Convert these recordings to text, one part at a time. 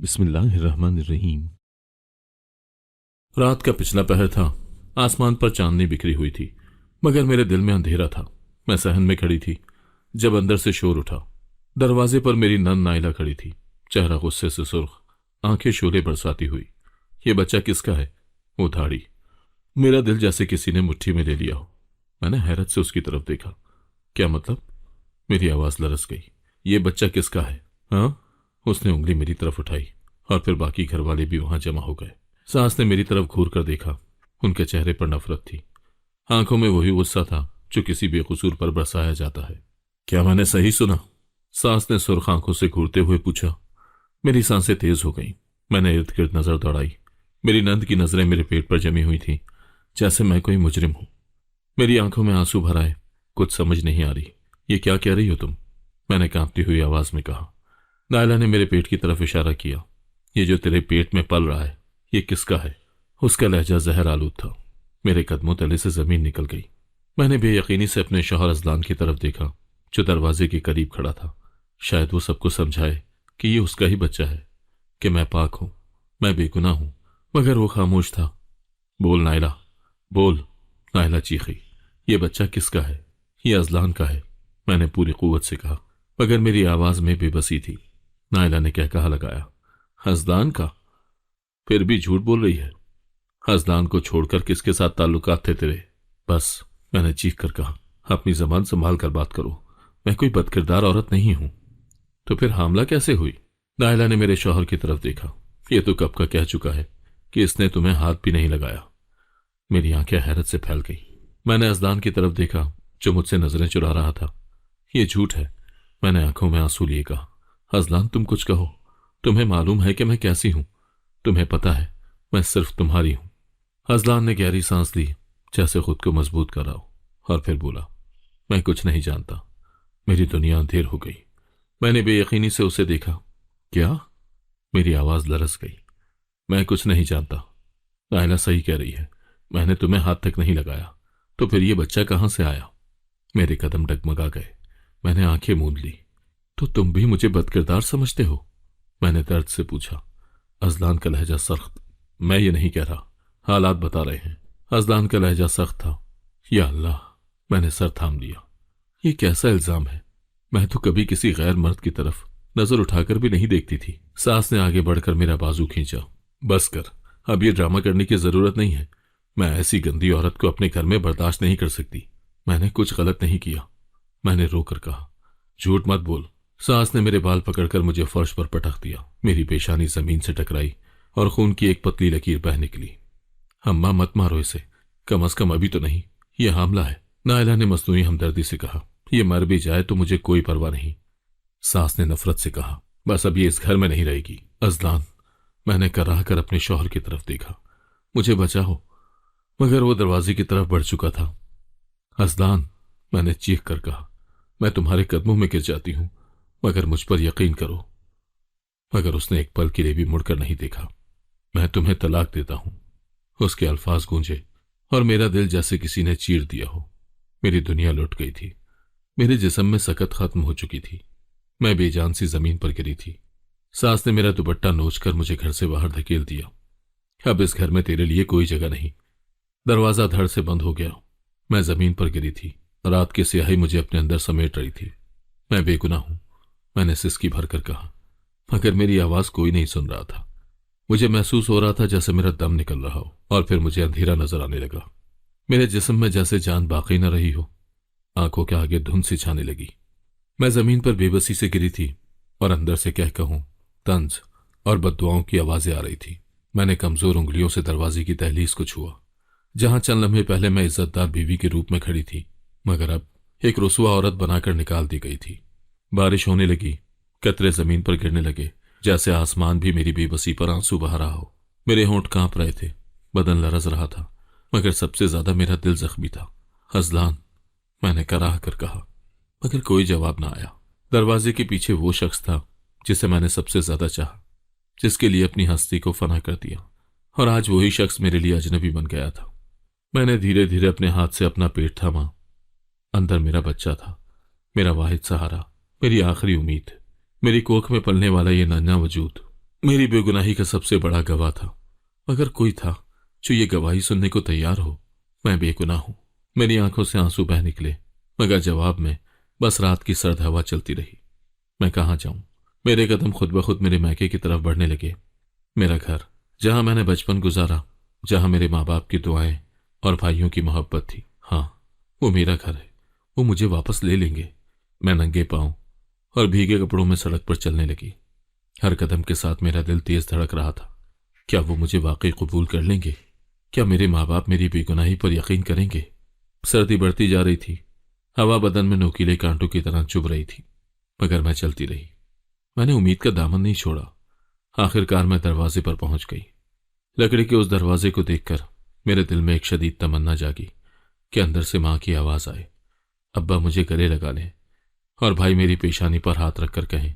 بسم اللہ الرحمن الرحیم۔ رات کا پچھلا پہر تھا، آسمان پر چاندنی بکھری ہوئی تھی، مگر میرے دل میں اندھیرا تھا۔ میں صحن میں کھڑی تھی جب اندر سے شور اٹھا۔ دروازے پر میری نند نائلہ کھڑی تھی، چہرہ غصے سے سرخ، آنکھیں شعلے برساتی ہوئی۔ یہ بچہ کس کا ہے؟ وہ دھاڑی۔ میرا دل جیسے کسی نے مٹھی میں لے لیا ہو۔ میں نے حیرت سے اس کی طرف دیکھا۔ کیا مطلب؟ میری آواز لرز گئی۔ یہ بچہ کس کا ہے؟ ہاں؟ اس نے انگلی میری طرف اٹھائی اور پھر باقی گھر والے بھی وہاں جمع ہو گئے۔ ساس نے میری طرف گھور کر دیکھا۔ ان کے چہرے پر نفرت تھی، آنکھوں میں وہی غصہ تھا جو کسی بے قصور پر برسایا جاتا ہے۔ کیا میں نے صحیح سنا؟ ساس نے سرخ آنکھوں سے گھورتے ہوئے پوچھا۔ میری سانسیں تیز ہو گئیں۔ میں نے ارد گرد نظر دوڑائی۔ میری نند کی نظریں میرے پیٹ پر جمی ہوئی تھیں، جیسے میں کوئی مجرم ہوں۔ میری آنکھوں میں آنسو بھر آئے۔ کچھ سمجھ نہیں آ رہی۔ یہ کیا کہہ رہی ہو تم؟ میں نے کانپتی ہوئی آواز میں کہا۔ نائلہ نے میرے پیٹ کی طرف اشارہ کیا۔ یہ جو تیرے پیٹ میں پل رہا ہے، یہ کس کا ہے؟ اس کا لہجہ زہر آلود تھا۔ میرے قدموں تلے سے زمین نکل گئی۔ میں نے بے یقینی سے اپنے شوہر ازلان کی طرف دیکھا، جو دروازے کے قریب کھڑا تھا۔ شاید وہ سب کو سمجھائے کہ یہ اس کا ہی بچہ ہے، کہ میں پاک ہوں، میں بے گناہ ہوں، مگر وہ خاموش تھا۔ بول نائلہ، بول۔ نائلہ چیخی۔ یہ بچہ کس کا ہے؟ یہ ازلان کا ہے، میں نے پوری قوت سے کہا، مگر میری آواز میں بے بسی تھی۔ نائلہ نے کہا لگایا، ازلان کا؟ پھر بھی جھوٹ بول رہی ہے۔ ازلان کو چھوڑ کر کس کے ساتھ تعلقات تھے تیرے؟ بس، میں نے چیخ کر کہا، اپنی زبان سنبھال کر بات کرو، میں کوئی بدکردار عورت نہیں ہوں۔ تو پھر حاملہ کیسے ہوئی؟ نائلہ نے میرے شوہر کی طرف دیکھا۔ یہ تو کب کا کہہ چکا ہے کہ اس نے تمہیں ہاتھ بھی نہیں لگایا۔ میری آنکھیں حیرت سے پھیل گئی۔ میں نے ازلان کی طرف دیکھا جو مجھ سے نظریں چرا رہا تھا۔ یہ جھوٹ ہے، میں نے آنکھوں میں آنسو لیے کہا۔ ازلان تم کچھ کہو، تمہیں معلوم ہے کہ میں کیسی ہوں، تمہیں پتا ہے میں صرف تمہاری ہوں۔ ازلان نے گہری سانس لی، جیسے خود کو مضبوط کراؤ، اور پھر بولا، میں کچھ نہیں جانتا۔ میری دنیا اندھیر ہو گئی۔ میں نے بے یقینی سے اسے دیکھا۔ کیا؟ میری آواز لرز گئی۔ میں کچھ نہیں جانتا۔ نائلہ صحیح کہہ رہی ہے، میں نے تمہیں ہاتھ تک نہیں لگایا، تو پھر یہ بچہ کہاں سے آیا؟ میرے قدم ڈگمگا گئے۔ میں نے آنکھیں موند لی۔ تو تم بھی مجھے بدکردار سمجھتے ہو؟ میں نے درد سے پوچھا۔ ازلان کا لہجہ سخت۔ میں یہ نہیں کہہ رہا، حالات بتا رہے ہیں۔ ازلان کا لہجہ سخت تھا۔ یا اللہ، میں نے سر تھام لیا۔ یہ کیسا الزام ہے؟ میں تو کبھی کسی غیر مرد کی طرف نظر اٹھا کر بھی نہیں دیکھتی تھی۔ ساس نے آگے بڑھ کر میرا بازو کھینچا۔ بس کر، اب یہ ڈرامہ کرنے کی ضرورت نہیں ہے۔ میں ایسی گندی عورت کو اپنے گھر میں برداشت نہیں کر سکتی۔ میں نے کچھ غلط نہیں کیا، میں نے رو کر کہا۔ جھوٹ مت بول۔ ساس نے میرے بال پکڑ کر مجھے فرش پر پٹخ دیا۔ میری پیشانی زمین سے ٹکرائی اور خون کی ایک پتلی لکیر بہہ نکلی۔ اماں مت مارو اسے، کم از کم ابھی تو نہیں، یہ حاملہ ہے، نائلہ نے مصنوعی ہمدردی سے کہا۔ یہ مر بھی جائے تو مجھے کوئی پرواہ نہیں، ساس نے نفرت سے کہا۔ بس اب یہ اس گھر میں نہیں رہے گی۔ ازلان، میں نے کراہ کر اپنے شوہر کی طرف دیکھا۔ مجھے بچاؤ، مگر وہ دروازے کی طرف بڑھ چکا تھا۔ ازلان، میں نے چیخ کر کہا، میں تمہارے قدموں میں گر جاتی ہوں، مگر مجھ پر یقین کرو۔ مگر اس نے ایک پل کے لیے بھی مڑ کر نہیں دیکھا۔ میں تمہیں طلاق دیتا ہوں۔ اس کے الفاظ گونجے اور میرا دل جیسے کسی نے چیر دیا ہو۔ میری دنیا لٹ گئی تھی، میرے جسم میں سکت ختم ہو چکی تھی، میں بے جان سی زمین پر گری تھی۔ ساس نے میرا دوپٹہ نوچ کر مجھے گھر سے باہر دھکیل دیا۔ اب اس گھر میں تیرے لیے کوئی جگہ نہیں۔ دروازہ دھڑ سے بند ہو گیا۔ میں زمین پر گری تھی، رات کی سیاہی مجھے اپنے اندر سمیٹ رہی تھی۔ میں بے گناہ ہوں، میں نے سسکی بھر کر کہا، مگر میری آواز کوئی نہیں سن رہا تھا۔ مجھے محسوس ہو رہا تھا جیسے میرا دم نکل رہا ہو، اور پھر مجھے اندھیرا نظر آنے لگا۔ میرے جسم میں جیسے جان باقی نہ رہی ہو، آنکھوں کے آگے دھند سی چھانے لگی۔ میں زمین پر بے بسی سے گری تھی، اور اندر سے کہوں طنز اور بددعاؤں کی آوازیں آ رہی تھی۔ میں نے کمزور انگلیوں سے دروازے کی دہلیز کو چھوا، جہاں چند لمحے پہلے میں عزت دار بیوی کے روپ میں کھڑی تھی، مگر اب ایک رسوا عورت بنا کر نکال دی گئی تھی۔ بارش ہونے لگی، قطرے زمین پر گرنے لگے، جیسے آسمان بھی میری بے بسی پر آنسو بہا رہا ہو۔ میرے ہونٹ کانپ رہے تھے، بدن لرز رہا تھا، مگر سب سے زیادہ میرا دل زخمی تھا۔ ازلان، میں نے کراہ کر کہا، مگر کوئی جواب نہ آیا۔ دروازے کے پیچھے وہ شخص تھا جسے میں نے سب سے زیادہ چاہا، جس کے لیے اپنی ہستی کو فنا کر دیا، اور آج وہی شخص میرے لیے اجنبی بن گیا تھا۔ میں نے دھیرے دھیرے اپنے ہاتھ سے اپنا پیٹ تھاما۔ اندر میرا بچہ تھا، میرا واحد سہارا، میری آخری امید، میری کوکھ میں پلنے والا یہ ننھا وجود۔ میری بے گناہی کا سب سے بڑا گواہ تھا، اگر کوئی تھا جو یہ گواہی سننے کو تیار ہو۔ میں بے گناہ ہوں۔ میری آنکھوں سے آنسو بہہ نکلے، مگر جواب میں بس رات کی سرد ہوا چلتی رہی۔ میں کہاں جاؤں؟ میرے قدم خود بخود میرے میکے کی طرف بڑھنے لگے۔ میرا گھر، جہاں میں نے بچپن گزارا، جہاں میرے ماں باپ کی دعائیں اور بھائیوں کی محبت تھی، ہاں وہ میرا گھر ہے۔ وہ مجھے واپس لے لیں گے۔ میں ننگے پاؤں اور بھیگے کپڑوں میں سڑک پر چلنے لگی۔ ہر قدم کے ساتھ میرا دل تیز دھڑک رہا تھا۔ کیا وہ مجھے واقعی قبول کر لیں گے؟ کیا میرے ماں باپ میری بے گناہی پر یقین کریں گے؟ سردی بڑھتی جا رہی تھی، ہوا بدن میں نوکیلے کانٹوں کی طرح چبھ رہی تھی، مگر میں چلتی رہی۔ میں نے امید کا دامن نہیں چھوڑا۔ آخر کار میں دروازے پر پہنچ گئی۔ لکڑی کے اس دروازے کو دیکھ کر میرے دل میں ایک شدید تمنا جاگی کہ اندر سے ماں کی آواز آئے، ابا مجھے گلے لگا لیں، اور بھائی میری پیشانی پر ہاتھ رکھ کر کہیں،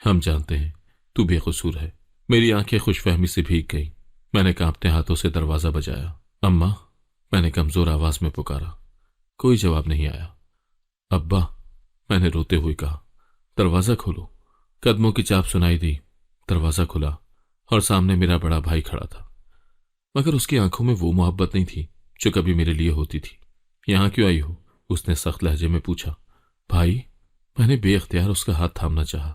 ہم جانتے ہیں تو بے قصور ہے۔ میری آنکھیں خوش فہمی سے بھیگ گئیں۔ میں نے کانپتے ہاتھوں سے دروازہ بجایا۔ اماں، میں نے کمزور آواز میں پکارا۔ کوئی جواب نہیں آیا۔ ابا، میں نے روتے ہوئے کہا، دروازہ کھولو۔ قدموں کی چاپ سنائی دی۔ دروازہ کھلا اور سامنے میرا بڑا بھائی کھڑا تھا، مگر اس کی آنکھوں میں وہ محبت نہیں تھی جو کبھی میرے لیے ہوتی تھی۔ یہاں کیوں آئی ہو؟ اس نے سخت لہجے میں پوچھا۔ بھائی، میں نے بے اختیار اس کا ہاتھ تھامنا چاہا،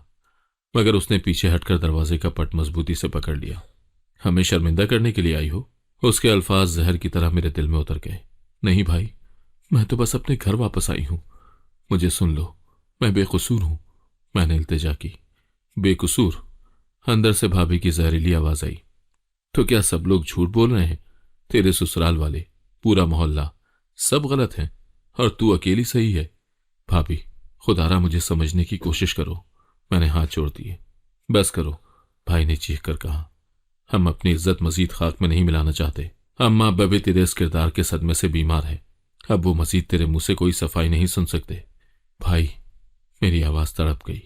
مگر اس نے پیچھے ہٹ کر دروازے کا پٹ مضبوطی سے پکڑ لیا۔ ہمیں شرمندہ کرنے کے لیے آئی ہو؟ اس کے الفاظ زہر کی طرح میرے دل میں اتر گئے۔ نہیں بھائی، میں تو بس اپنے گھر واپس آئی ہوں، مجھے سن لو، میں بے قصور ہوں۔ میں نے التجا کی۔ بے قصور؟ اندر سے بھابھی کی زہریلی آواز آئی۔ تو کیا سب لوگ جھوٹ بول رہے ہیں؟ تیرے سسرال والے، پورا محلہ، سب غلط ہیں اور تو اکیلی صحیح ہے؟ بھابھی، خدا را مجھے سمجھنے کی کوشش کرو۔ میں نے ہاتھ چھوڑ دیے۔ بس کرو، بھائی نے چیخ کر کہا۔ ہم اپنی عزت مزید خاک میں نہیں ملانا چاہتے۔ اماں ابا بھی تیرے اس کردار کے صدمے سے بیمار ہے، اب وہ مزید تیرے منہ سے کوئی صفائی نہیں سن سکتے۔ بھائی، میری آواز تڑپ گئی،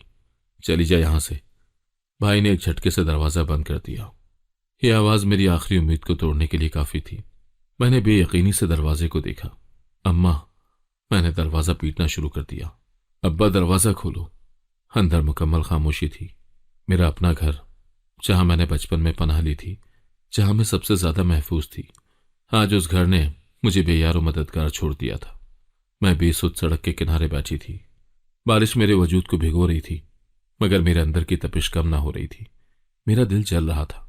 چلی جا یہاں سے۔ بھائی نے ایک جھٹکے سے دروازہ بند کر دیا۔ یہ آواز میری آخری امید کو توڑنے کے لیے کافی تھی۔ میں نے بے یقینی سے دروازے کو دیکھا۔ اماں، میں نے دروازہ پیٹنا شروع کر دیا۔ ابا، دروازہ کھولو۔ اندر مکمل خاموشی تھی۔ میرا اپنا گھر، جہاں میں نے بچپن میں پناہ لی تھی، جہاں میں سب سے زیادہ محفوظ تھی، آج اس گھر نے مجھے بے یار و مددگار چھوڑ دیا تھا۔ میں بے سود سڑک کے کنارے بیٹھی تھی۔ بارش میرے وجود کو بھگو رہی تھی، مگر میرے اندر کی تپش کم نہ ہو رہی تھی۔ میرا دل جل رہا تھا،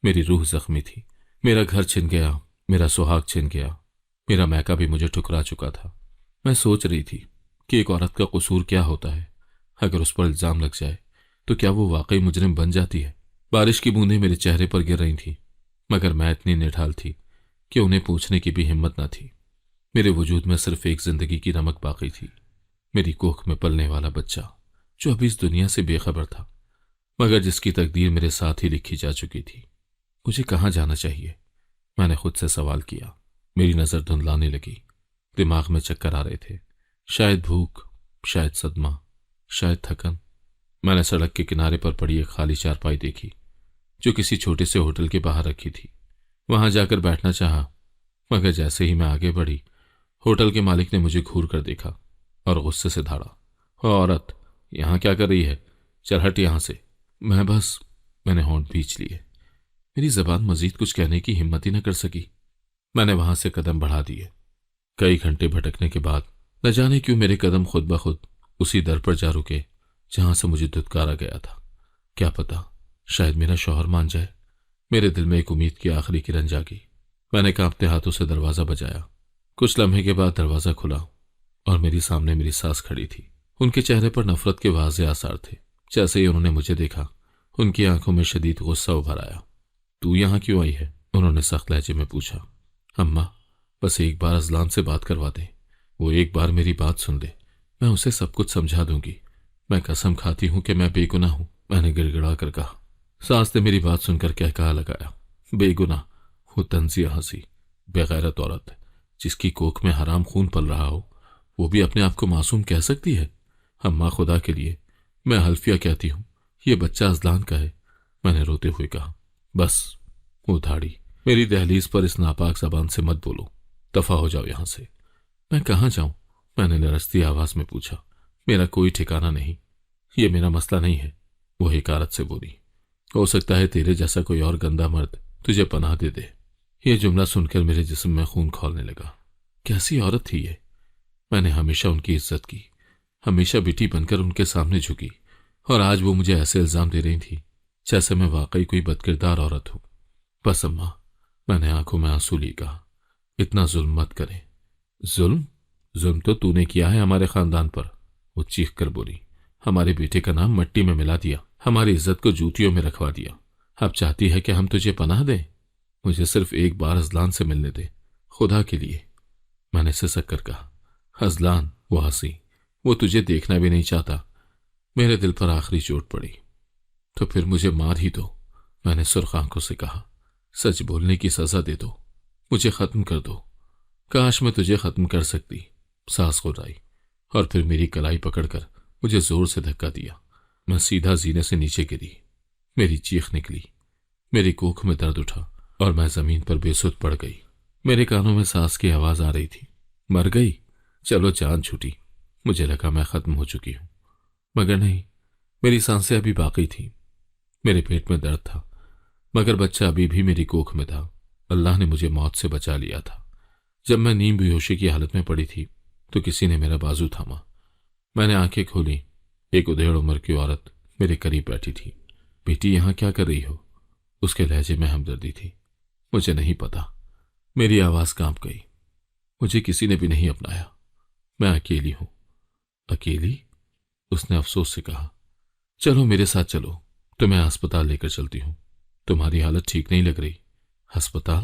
میری روح زخمی تھی۔ میرا گھر چھن گیا، میرا سہاگ چھن گیا، میرا میکا بھی مجھے ٹھکرا چکا تھا۔ میں سوچ رہی تھی کہ ایک عورت کا قصور کیا ہوتا ہے؟ اگر اس پر الزام لگ جائے تو کیا وہ واقعی مجرم بن جاتی ہے؟ بارش کی بوندیں میرے چہرے پر گر رہی تھیں، مگر میں اتنی نڈھال تھی کہ انہیں پوچھنے کی بھی ہمت نہ تھی۔ میرے وجود میں صرف ایک زندگی کی رمق باقی تھی، میری کوکھ میں پلنے والا بچہ جو ابھی اس دنیا سے بے خبر تھا، مگر جس کی تقدیر میرے ساتھ ہی لکھی جا چکی تھی۔ مجھے کہاں جانا چاہیے؟ میں نے خود سے سوال کیا۔ میری نظر دھندلانے لگی، دماغ میں چکر آ رہے تھے، شاید بھوک، شاید صدمہ، شاید تھکن۔ میں نے سڑک کے کنارے پر پڑی ایک خالی چارپائی دیکھی جو کسی چھوٹے سے ہوٹل کے باہر رکھی تھی۔ وہاں جا کر بیٹھنا چاہا، مگر جیسے ہی میں آگے بڑھی، ہوٹل کے مالک نے مجھے گھور کر دیکھا اور غصے سے دھاڑا۔ عورت، یہاں کیا کر رہی ہے؟ چل ہٹ یہاں سے۔ میں نے ہونٹ بھینچ لیے۔ میری زبان مزید کچھ کہنے کی ہمت ہی نہ کر سکی۔ میں نے وہاں سے قدم بڑھا دیے۔ کئی گھنٹے بھٹکنے کے بعد نہ جانے کیوں میرے قدم خود بخود اسی در پر جا رکے جہاں سے مجھے دھتکارا گیا تھا۔ کیا پتا، شاید میرا شوہر مان جائے۔ میرے دل میں ایک امید کی آخری کرن جاگی۔ میں نے کانپتے ہاتھوں سے دروازہ بجایا۔ کچھ لمحے کے بعد دروازہ کھلا اور میری سامنے میری ساس کھڑی تھی۔ ان کے چہرے پر نفرت کے واضح آثار تھے۔ جیسے ہی انہوں نے مجھے دیکھا، ان کی آنکھوں میں شدید غصہ ابھر آیا۔ تو یہاں کیوں آئی ہے؟ انہوں نے سخت لہجے میں پوچھا۔ اماں، بس ایک بار ازلان سے بات کروا دیں، وہ ایک بار میری بات سن لے، میں اسے سب کچھ سمجھا دوں گی۔ میں قسم کھاتی ہوں کہ میں بے گناہ ہوں، میں نے گڑ گڑا کر کہا۔ ساس نے میری بات سن کر کہا لگایا، بے گناہ؟ وہ طنزیہ ہنسی۔ بغیرت عورت جس کی کوکھ میں حرام خون پل رہا ہو، وہ بھی اپنے آپ کو معصوم کہہ سکتی ہے؟ اماں، خدا کے لیے میں حلفیہ کہتی ہوں، یہ بچہ ازلان کا ہے، میں نے روتے ہوئے کہا۔ بس، وہ دھاڑی، میری دہلیز پر اس ناپاک زبان سے مت بولو، دفع ہو جاؤ یہاں سے۔ میں کہاں جاؤں؟ میں نے لرزتی آواز میں پوچھا۔ میرا کوئی ٹھکانہ نہیں، یہ میرا مسئلہ نہیں ہے، وہ حکارت سے بولی۔ ہو سکتا ہے تیرے جیسا کوئی اور گندا مرد تجھے پناہ دے دے۔ یہ جملہ سن کر میرے جسم میں خون کھولنے لگا۔ کیسی عورت تھی یہ؟ میں نے ہمیشہ ان کی عزت کی، ہمیشہ بیٹی بن کر ان کے سامنے جھکی، اور آج وہ مجھے ایسے الزام دے رہی تھی جیسے میں واقعی کوئی بدکردار عورت ہوں۔ بس اماں، میں نے آنکھوں میں آنسو لی کہا، اتنا ظلم مت کرے۔ ظلم؟ ظلم تو نے کیا ہے ہمارے خاندان پر، وہ چیخ کر بولی۔ ہمارے بیٹے کا نام مٹی میں ملا دیا، ہماری عزت کو جوتیوں میں رکھوا دیا۔ اب چاہتی ہے کہ ہم تجھے پناہ دیں؟ مجھے صرف ایک بار ازلان سے ملنے دے، خدا کے لیے۔ میں نے سسک کر کہا، ازلان؟ وہ ہنسی، وہ تجھے دیکھنا بھی نہیں چاہتا۔ میرے دل پر آخری چوٹ پڑی۔ تو پھر مجھے مار ہی دو، میں نے سرخ آنکھوں سے کہا۔ سچ بولنے کی سزا دے دو، مجھے ختم کر دو۔ کاش میں تجھے ختم کر سکتی۔ سانس گھٹائی اور پھر میری کلائی پکڑ کر مجھے زور سے دھکا دیا۔ میں سیدھا زینے سے نیچے گری، میری چیخ نکلی، میری کوکھ میں درد اٹھا اور میں زمین پر بے سدھ پڑ گئی۔ میرے کانوں میں سانس کی آواز آ رہی تھی۔ مر گئی؟ چلو جان چھوٹی۔ مجھے لگا میں ختم ہو چکی ہوں، مگر نہیں، میری سانسیں ابھی باقی تھیں۔ میرے پیٹ میں درد تھا، مگر بچہ ابھی بھی میری کوکھ میں تھا۔ اللہ نے مجھے موت سے بچا لیا تھا۔ جب میں نیم بے ہوشی کی حالت میں پڑی تھی تو کسی نے میرا بازو تھاما۔ میں نے آنکھیں کھولی، ایک ادھیڑ عمر کی عورت میرے قریب بیٹھی تھی۔ بیٹی یہاں کیا کر رہی ہو؟ اس کے لہجے میں ہمدردی تھی۔ مجھے نہیں پتا، میری آواز کانپ گئی۔ مجھے کسی نے بھی نہیں اپنایا، میں اکیلی ہوں۔ اکیلی؟ اس نے افسوس سے کہا۔ چلو میرے ساتھ چلو، تمہیں ہسپتال لے کر چلتی ہوں، تمہاری حالت ٹھیک نہیں لگ رہی۔ ہسپتال؟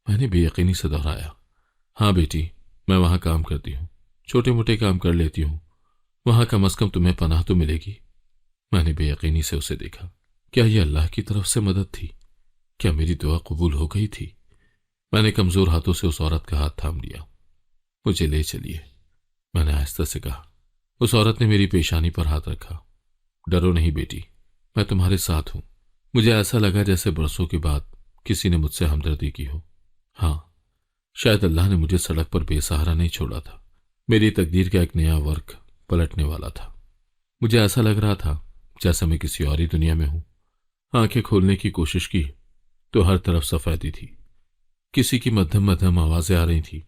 میں نے بے یقینی سے دہرایا۔ ہاں بیٹی، میں وہاں کام کرتی ہوں، چھوٹے موٹے کام کر لیتی ہوں، وہاں کم از کم تمہیں پناہ تو ملے گی۔ میں نے بے یقینی سے اسے دیکھا۔ کیا یہ اللہ کی طرف سے مدد تھی؟ کیا میری دعا قبول ہو گئی تھی؟ میں نے کمزور ہاتھوں سے اس عورت کا ہاتھ تھام لیا۔ مجھے لے چلیے، میں نے آہستہ سے کہا۔ اس عورت نے میری پیشانی پر ہاتھ رکھا۔ ڈرو نہیں بیٹی، میں تمہارے ساتھ ہوں۔ مجھے ایسا لگا جیسے برسوں کے بعد کسی نے مجھ سے ہمدردی کی ہو۔ ہاں، شاید اللہ نے مجھے سڑک پر بے سہارا نہیں چھوڑا تھا۔ میری تقدیر کا ایک نیا ورق پلٹنے والا تھا۔ مجھے ایسا لگ رہا تھا جیسا میں کسی اور ہی دنیا میں ہوں۔ آنکھیں کھولنے کی کوشش کی تو ہر طرف سفیدی تھی۔ کسی کی مدھم مدھم آوازیں آ رہی تھیں۔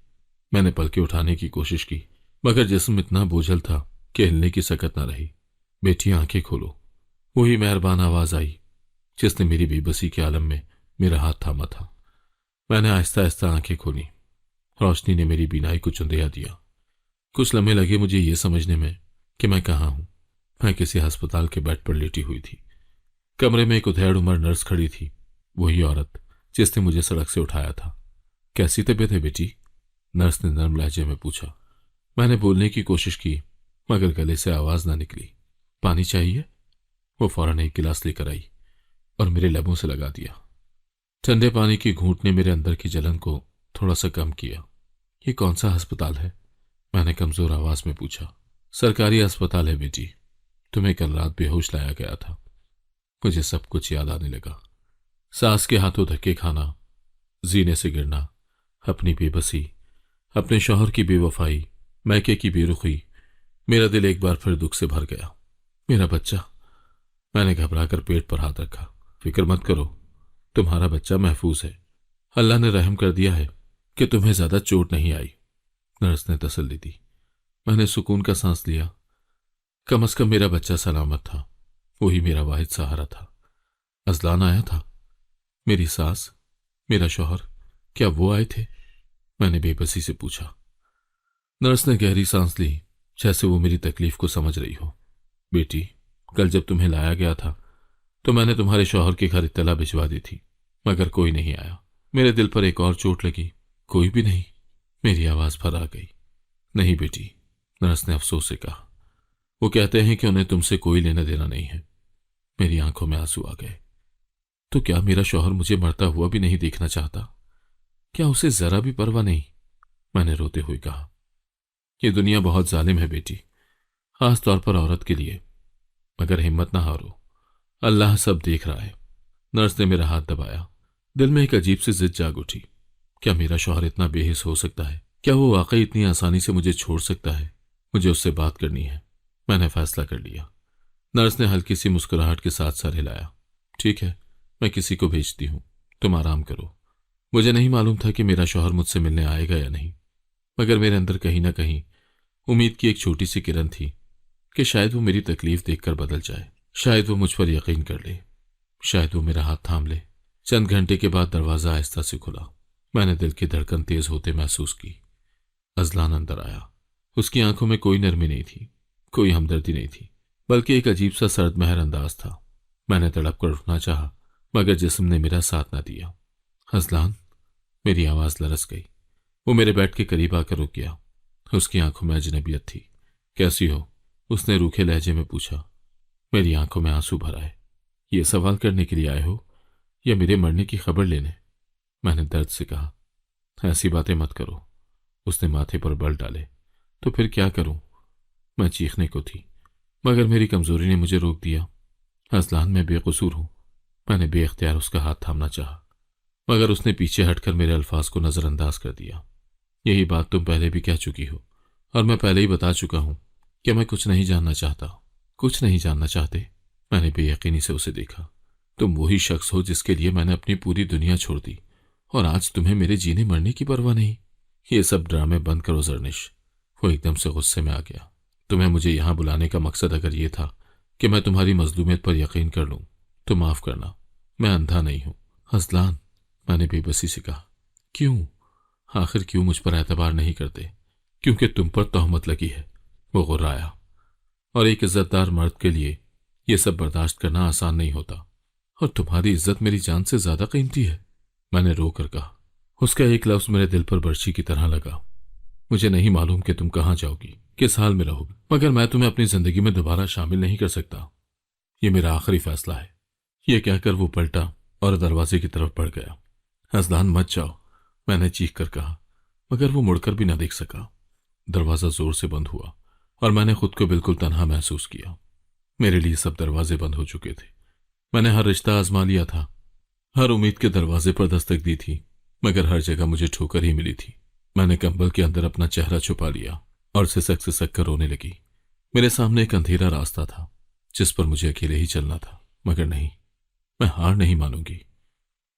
میں نے پلکیں اٹھانے کی کوشش کی، مگر جسم اتنا بوجھل تھا کہ ہلنے کی سکت نہ رہی۔ بیٹی آنکھیں کھولو، وہی مہربان آواز آئی جس نے میری بے بسی کے عالم میں میرا ہاتھ تھاما تھا۔ میں نے آہستہ آہستہ آنکھیں کھولی۔ روشنی نے میری بینائی کو چندیا دیا۔ کچھ لمحے لگے مجھے یہ سمجھنے میں کہ میں کہاں ہوں۔ میں کسی ہسپتال کے بیڈ پر لیٹی ہوئی تھی۔ کمرے میں ایک ادھیڑ عمر نرس کھڑی تھی، وہی عورت جس نے مجھے سڑک سے اٹھایا تھا۔ کیسی طبیعت ہے بیٹی؟ نرس نے نرم لہجے میں پوچھا۔ میں نے بولنے کی کوشش کی مگر گلے سے آواز نہ نکلی۔ پانی چاہیے؟ وہ فوراً ایک گلاس لے کر آئی اور میرے لبوں سے لگا دیا۔ ٹھنڈے پانی کی گھونٹ نے میرے اندر کی جلن کو تھوڑا سا کم کیا۔ یہ کون سا ہسپتال ہے؟ میں نے کمزور آواز میں پوچھا۔ سرکاری ہسپتال ہے بیٹی، تمہیں کل رات بے ہوش لایا گیا تھا۔ مجھے سب کچھ یاد آنے لگا۔ ساس کے ہاتھوں دھکے کھانا، زینے سے گرنا، اپنی بے بسی، اپنے شوہر کی بے وفائی، میکے کی بے رخی۔ میرا دل ایک بار پھر دکھ سے بھر گیا۔ میرا بچہ؟ میں نے گھبرا کر پیٹ پر ہاتھ رکھا۔ فکر مت کرو، تمہارا بچہ محفوظ ہے، اللہ نے رحم کر دیا ہے کہ تمہیں زیادہ چوٹ نہیں آئی، نرس نے تسلی دی۔ میں نے سکون کا سانس لیا۔ کم از کم میرا بچہ سلامت تھا، وہی میرا واحد سہارا تھا۔ ازلان آیا تھا؟ میری ساس، میرا شوہر، کیا وہ آئے تھے؟ میں نے بے بسی سے پوچھا۔ نرس نے گہری سانس لی جیسے وہ میری تکلیف کو سمجھ رہی ہو۔ بیٹی، کل جب تمہیں لایا گیا تھا تو میں نے تمہارے شوہر کے گھر اطلاع بھجوا دی تھی، مگر کوئی نہیں آیا۔ میرے دل پر ایک اور چوٹ لگی۔ کوئی بھی نہیں؟ میری آواز پھر آ گئی۔ نہیں بیٹی، نرس نے افسوس سے کہا، وہ کہتے ہیں کہ انہیں تم سے کوئی لینا دینا نہیں ہے۔ میری آنکھوں میں آنسو آ گئے۔ تو کیا میرا شوہر مجھے مرتا ہوا بھی نہیں دیکھنا چاہتا؟ کیا اسے ذرا بھی پرواہ نہیں؟ میں نے روتے ہوئے کہا۔ یہ دنیا بہت ظالم ہے بیٹی، خاص طور پر عورت کے لیے، مگر ہمت نہ ہارو، اللہ سب دیکھ رہا ہے۔ نرس نے میرا ہاتھ دبایا۔ دل میں ایک عجیب سی ضد جاگ اٹھی۔ کیا میرا شوہر اتنا بے حس ہو سکتا ہے؟ کیا وہ واقعی اتنی آسانی سے مجھے چھوڑ سکتا ہے؟ مجھے اس سے بات کرنی ہے۔ میں نے فیصلہ کر لیا۔ نرس نے ہلکی سی مسکراہٹ کے ساتھ سر ہلایا۔ ٹھیک ہے، میں کسی کو بھیجتی ہوں، تم آرام کرو۔ مجھے نہیں معلوم تھا کہ میرا شوہر مجھ سے ملنے آئے گا یا نہیں، مگر میرے اندر کہیں نہ کہیں امید کی ایک چھوٹی سی کرن تھی کہ شاید وہ میری تکلیف دیکھ کر بدل جائے، شاید وہ مجھ پر یقین کر لے، شاید وہ میرا ہاتھ تھام لے۔ چند گھنٹے کے بعد دروازہ آہستہ سے کھلا۔ میں نے دل کی دھڑکن تیز ہوتے محسوس کی۔ اذلان اندر آیا۔ اس کی آنکھوں میں کوئی نرمی نہیں تھی، کوئی ہمدردی نہیں تھی، بلکہ ایک عجیب سا سرد مہر انداز تھا۔ میں نے تڑپ کر اٹھنا چاہا، مگر جسم نے میرا ساتھ نہ دیا۔ اذلان، میری آواز لرز گئی۔ وہ میرے بیٹھ کے قریب آ کر رک گیا۔ اس کی آنکھوں میں اجنبیت تھی۔ کیسی ہو؟ اس نے روکھے لہجے میں پوچھا۔ میری آنکھوں میں آنسو بھر آئے۔ یہ سوال کرنے کے لیے آئے ہو یا میرے مرنے کی خبر لینے؟ میں نے درد سے کہا۔ ایسی باتیں مت کرو۔ اس نے ماتھے پر بل ڈالے۔ تو پھر کیا کروں؟ میں چیخنے کو تھی، مگر میری کمزوری نے مجھے روک دیا۔ اذلان، میں بے قصور ہوں۔ میں نے بے اختیار اس کا ہاتھ تھامنا چاہا، مگر اس نے پیچھے ہٹ کر میرے الفاظ کو نظر انداز کر دیا۔ یہی بات تم پہلے بھی کہہ چکی ہو، اور میں پہلے ہی بتا چکا ہوں کہ میں کچھ نہیں جاننا چاہتا۔ کچھ نہیں جاننا چاہتے؟ میں نے بے یقینی سے اسے دیکھا۔ تم وہی شخص ہو جس کے لیے میں نے اپنی پوری دنیا چھوڑ دی، اور آج تمہیں میرے جینے مرنے کی پرواہ نہیں۔ یہ سب ڈرامے بند کرو زرنش۔ وہ ایک دم سے غصے میں آ گیا۔ تمہیں مجھے یہاں بلانے کا مقصد اگر یہ تھا کہ میں تمہاری مظلومیت پر یقین کر لوں تو معاف کرنا، میں اندھا نہیں ہوں۔ اذلان، میں نے بے بسی سے کہا۔ کیوں؟ آخر کیوں مجھ پر اعتبار نہیں کرتے؟ کیونکہ تم پر تہمت لگی ہے۔ وہ غرایا۔ اور ایک عزت دار مرد کے لیے یہ سب برداشت کرنا آسان نہیں ہوتا، اور تمہاری عزت میری جان سے زیادہ قیمتی ہے، میں نے رو کر کہا۔ اس کا ایک لفظ میرے دل پر برچھی کی طرح لگا۔ مجھے نہیں معلوم کہ تم کہاں جاؤ گی، کس حال میں رہو گی، مگر میں تمہیں اپنی زندگی میں دوبارہ شامل نہیں کر سکتا۔ یہ میرا آخری فیصلہ ہے۔ یہ کہہ کر وہ پلٹا اور دروازے کی طرف بڑھ گیا۔ اذلان، مت جاؤ، میں نے چیخ کر کہا، مگر وہ مڑ کر بھی نہ دیکھ سکا۔ دروازہ زور سے بند ہوا اور میں نے خود کو بالکل تنہا محسوس کیا۔ میرے لیے سب دروازے بند ہو چکے تھے۔ میں نے ہر رشتہ آزما لیا تھا، ہر امید کے دروازے پر دستک دی تھی، مگر ہر جگہ مجھے ٹھوکر ہی ملی تھی۔ میں نے کمبل کے اندر اپنا چہرہ چھپا لیا اور سسک کر رونے لگی۔ میرے سامنے ایک اندھیرا راستہ تھا جس پر مجھے اکیلے ہی چلنا تھا، مگر نہیں، میں ہار نہیں مانوں گی۔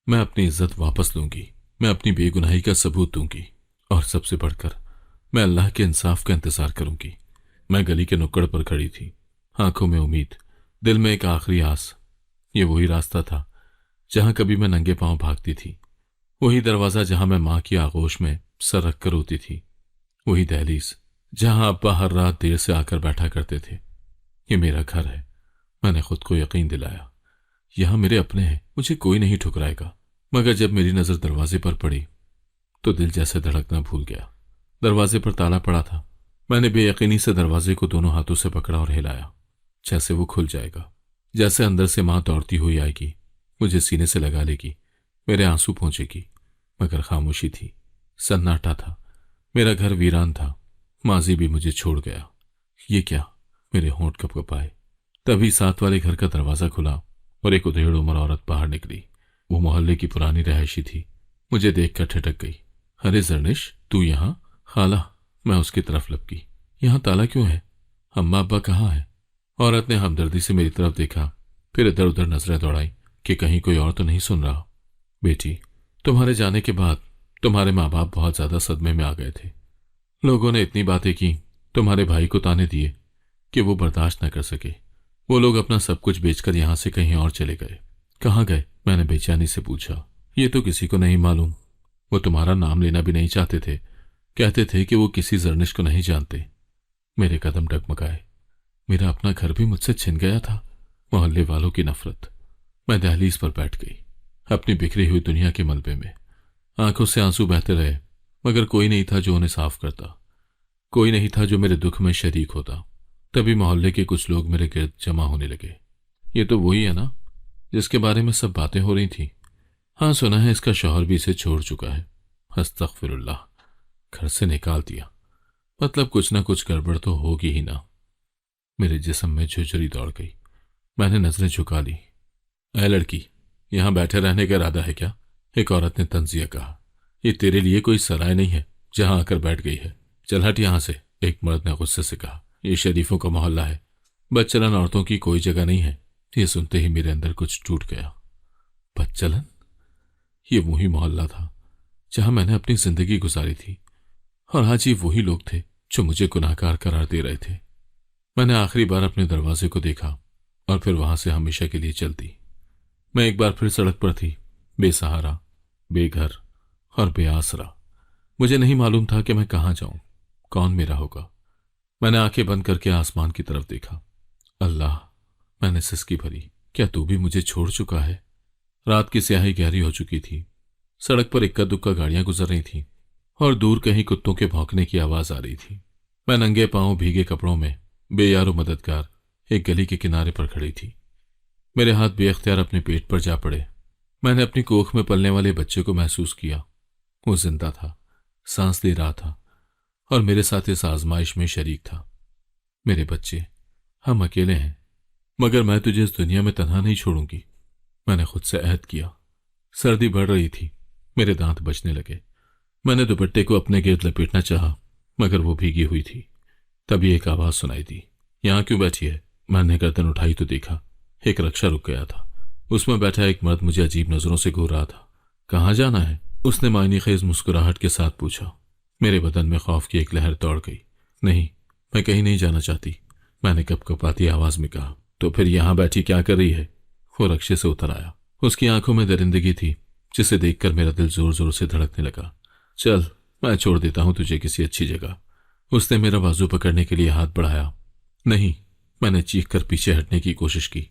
میں اپنی عزت واپس لوں گی، میں اپنی بے گناہی کا ثبوت دوں گی، اور سب سے بڑھ کر میں اللہ کے انصاف کا انتظار کروں گی۔ میں گلی کے نکڑ پر کھڑی تھی، آنکھوں میں امید، دل میں ایک آخری آس۔ یہ وہی راستہ تھا جہاں کبھی میں ننگے پاؤں بھاگتی تھی، وہی دروازہ جہاں میں ماں کی آغوش میں سر رکھ کر روتی تھی، وہی دہلیز جہاں ابا ہر رات دیر سے آ کر بیٹھا کرتے تھے۔ یہ میرا گھر ہے، میں نے خود کو یقین دلایا۔ یہاں میرے اپنے ہیں، مجھے کوئی نہیں ٹھکرائے گا۔ مگر جب میری نظر دروازے پر پڑی تو دل جیسے دھڑکنا بھول گیا۔ دروازے پر تالا پڑا تھا۔ میں نے بے یقینی سے دروازے کو دونوں ہاتھوں سے پکڑا اور ہلایا، جیسے وہ کھل جائے گا، جیسے اندر سے ماں دوڑتی ہوئی آئے گی، مجھے سینے سے لگا لے گی، میرے آنسو پہنچے گی۔ مگر خاموشی تھی، سناٹا تھا، میرا گھر ویران تھا، ماضی بھی مجھے چھوڑ گیا۔ یہ کیا؟ میرے ہونٹ کپ کپائے۔ تبھی ساتھ والے گھر کا دروازہ کھلا اور ایک ادھیڑ عمر عورت باہر نکلی۔ وہ محلے کی پرانی رہائشی تھی۔ مجھے دیکھ کر ٹھٹک گئی۔ ارے زرنش، تو یہاں؟ خالہ، میں اس کی طرف لپکی۔ یہاں تالا کیوں ہے؟ اماں ابا کہاں ہے؟ عورت نے ہمدردی سے میری طرف دیکھا، پھر ادھر ادھر نظریں دوڑائی کہ کہیں کوئی اور تو نہیں سن رہا۔ بیٹی، تمہارے جانے کے بعد تمہارے ماں باپ بہت زیادہ صدمے میں آ گئے تھے۔ لوگوں نے اتنی باتیں کی، تمہارے بھائی کو تانے دیے کہ وہ برداشت نہ کر سکے۔ وہ لوگ اپنا سب کچھ بیچ کر یہاں سے کہیں اور چلے گئے۔ کہاں گئے؟ میں نے بے چینی سے پوچھا۔ یہ تو کسی کو نہیں معلوم۔ وہ تمہارا نام لینا بھی نہیں چاہتے تھے، کہتے تھے کہ وہ کسی زرنش کو نہیں جانتے۔ میرے قدم ڈگمگائے۔ میرا اپنا گھر بھی مجھ سے چھن گیا تھا۔ محلے والوں کی نفرت۔ میں دہلیز پر بیٹھ گئی، اپنی بکھری ہوئی دنیا کے ملبے میں۔ آنکھوں سے آنسو بہتے رہے، مگر کوئی نہیں تھا جو انہیں صاف کرتا، کوئی نہیں تھا جو میرے دکھ میں شریک ہوتا۔ تبھی محلے کے کچھ لوگ میرے گرد جمع ہونے لگے۔ یہ تو وہی ہے نا جس کے بارے میں سب باتیں ہو رہی تھیں؟ ہاں، سنا ہے اس کا شوہر بھی اسے چھوڑ چکا ہے۔ استغفر اللہ، گھر سے نکال دیا، مطلب کچھ نہ کچھ گڑبڑ تو ہوگی ہی نا۔ میرے جسم میں جھجھری دوڑ گئی۔ میں نے نظریں جھکا لی۔ اے لڑکی، یہاں بیٹھے رہنے کا ارادہ ہے کیا؟ ایک عورت نے طنزیہ کہا۔ یہ تیرے لیے کوئی سرائے نہیں ہے جہاں آ کر بیٹھ گئی ہے، چل ہٹ یہاں سے، ایک مرد نے غصے سے کہا۔ یہ شریفوں کا محلہ ہے، بد چلن عورتوں کی کوئی جگہ نہیں ہے۔ یہ سنتے ہی میرے اندر کچھ ٹوٹ گیا۔ بدچلن؟ یہ وہی محلہ تھا جہاں میں نے اپنی زندگی گزاری تھی، اور آج یہ وہی لوگ تھے جو مجھے گناہگار قرار دے رہے تھے۔ میں نے آخری بار اپنے دروازے کو دیکھا اور پھر وہاں سے ہمیشہ کے لیے چل دی۔ میں ایک بار پھر سڑک پر تھی، بے سہارا، بے گھر اور بے آسرا۔ مجھے نہیں معلوم تھا کہ میں کہاں جاؤں، کون میرا ہوگا۔ میں نے آنکھیں بند کر کے آسمان کی طرف دیکھا۔ اللہ، میں نے سسکی بھری، کیا تو بھی مجھے چھوڑ چکا ہے؟ رات کی سیاہی گہری ہو چکی تھی، سڑک پر اکا دکا گاڑیاں گزر رہی تھیں اور دور کہیں کتوں کے بھونکنے کی آواز آ رہی تھی۔ میں ننگے پاؤں بھیگے کپڑوں میں بے یار و مددگار ایک گلی کے کنارے پر کھڑی تھی۔ میرے ہاتھ بے اختیار اپنے پیٹ پر جا پڑے۔ میں نے اپنی کوکھ میں پلنے والے بچے کو محسوس کیا۔ وہ زندہ تھا، سانس لے رہا تھا اور میرے ساتھ اس آزمائش میں شریک تھا۔ میرے بچے، ہم اکیلے ہیں، مگر میں تجھے اس دنیا میں تنہا نہیں چھوڑوں گی۔ میں نے خود سے عہد کیا۔ سردی بڑھ رہی تھی، میرے دانت بجنے لگے۔ میں نے دوپٹے کو اپنے گرد لپیٹنا چاہا، مگر وہ بھیگی ہوئی تھی۔ تبھی ایک آواز سنائی دی، یہاں کیوں بیٹھی ہے؟ میں نے گردن اٹھائی تو دیکھا ایک رکشا رک گیا تھا۔ اس میں بیٹھا ایک مرد مجھے عجیب نظروں سے گھور رہا تھا۔ کہاں جانا ہے؟ اس نے معنی خیز مسکراہٹ کے ساتھ پوچھا۔ میرے بدن میں خوف کی ایک لہر دوڑ گئی۔ نہیں، میں کہیں نہیں جانا چاہتی، میں نے کپ کپاتی آواز میں کہا۔ تو پھر یہاں بیٹھی کیا کر رہی ہے؟ وہ رکشے سے اتر آیا۔ اس کی آنکھوں میں درندگی تھی جسے دیکھ کر میرا دل زور زور سے دھڑکنے لگا۔ چل، میں چھوڑ دیتا ہوں تجھے کسی اچھی جگہ۔ اس نے میرا بازو پکڑنے کے لیے ہاتھ بڑھایا۔ نہیں، میں نے چیخ کر پیچھے ہٹنے کی کوشش کی،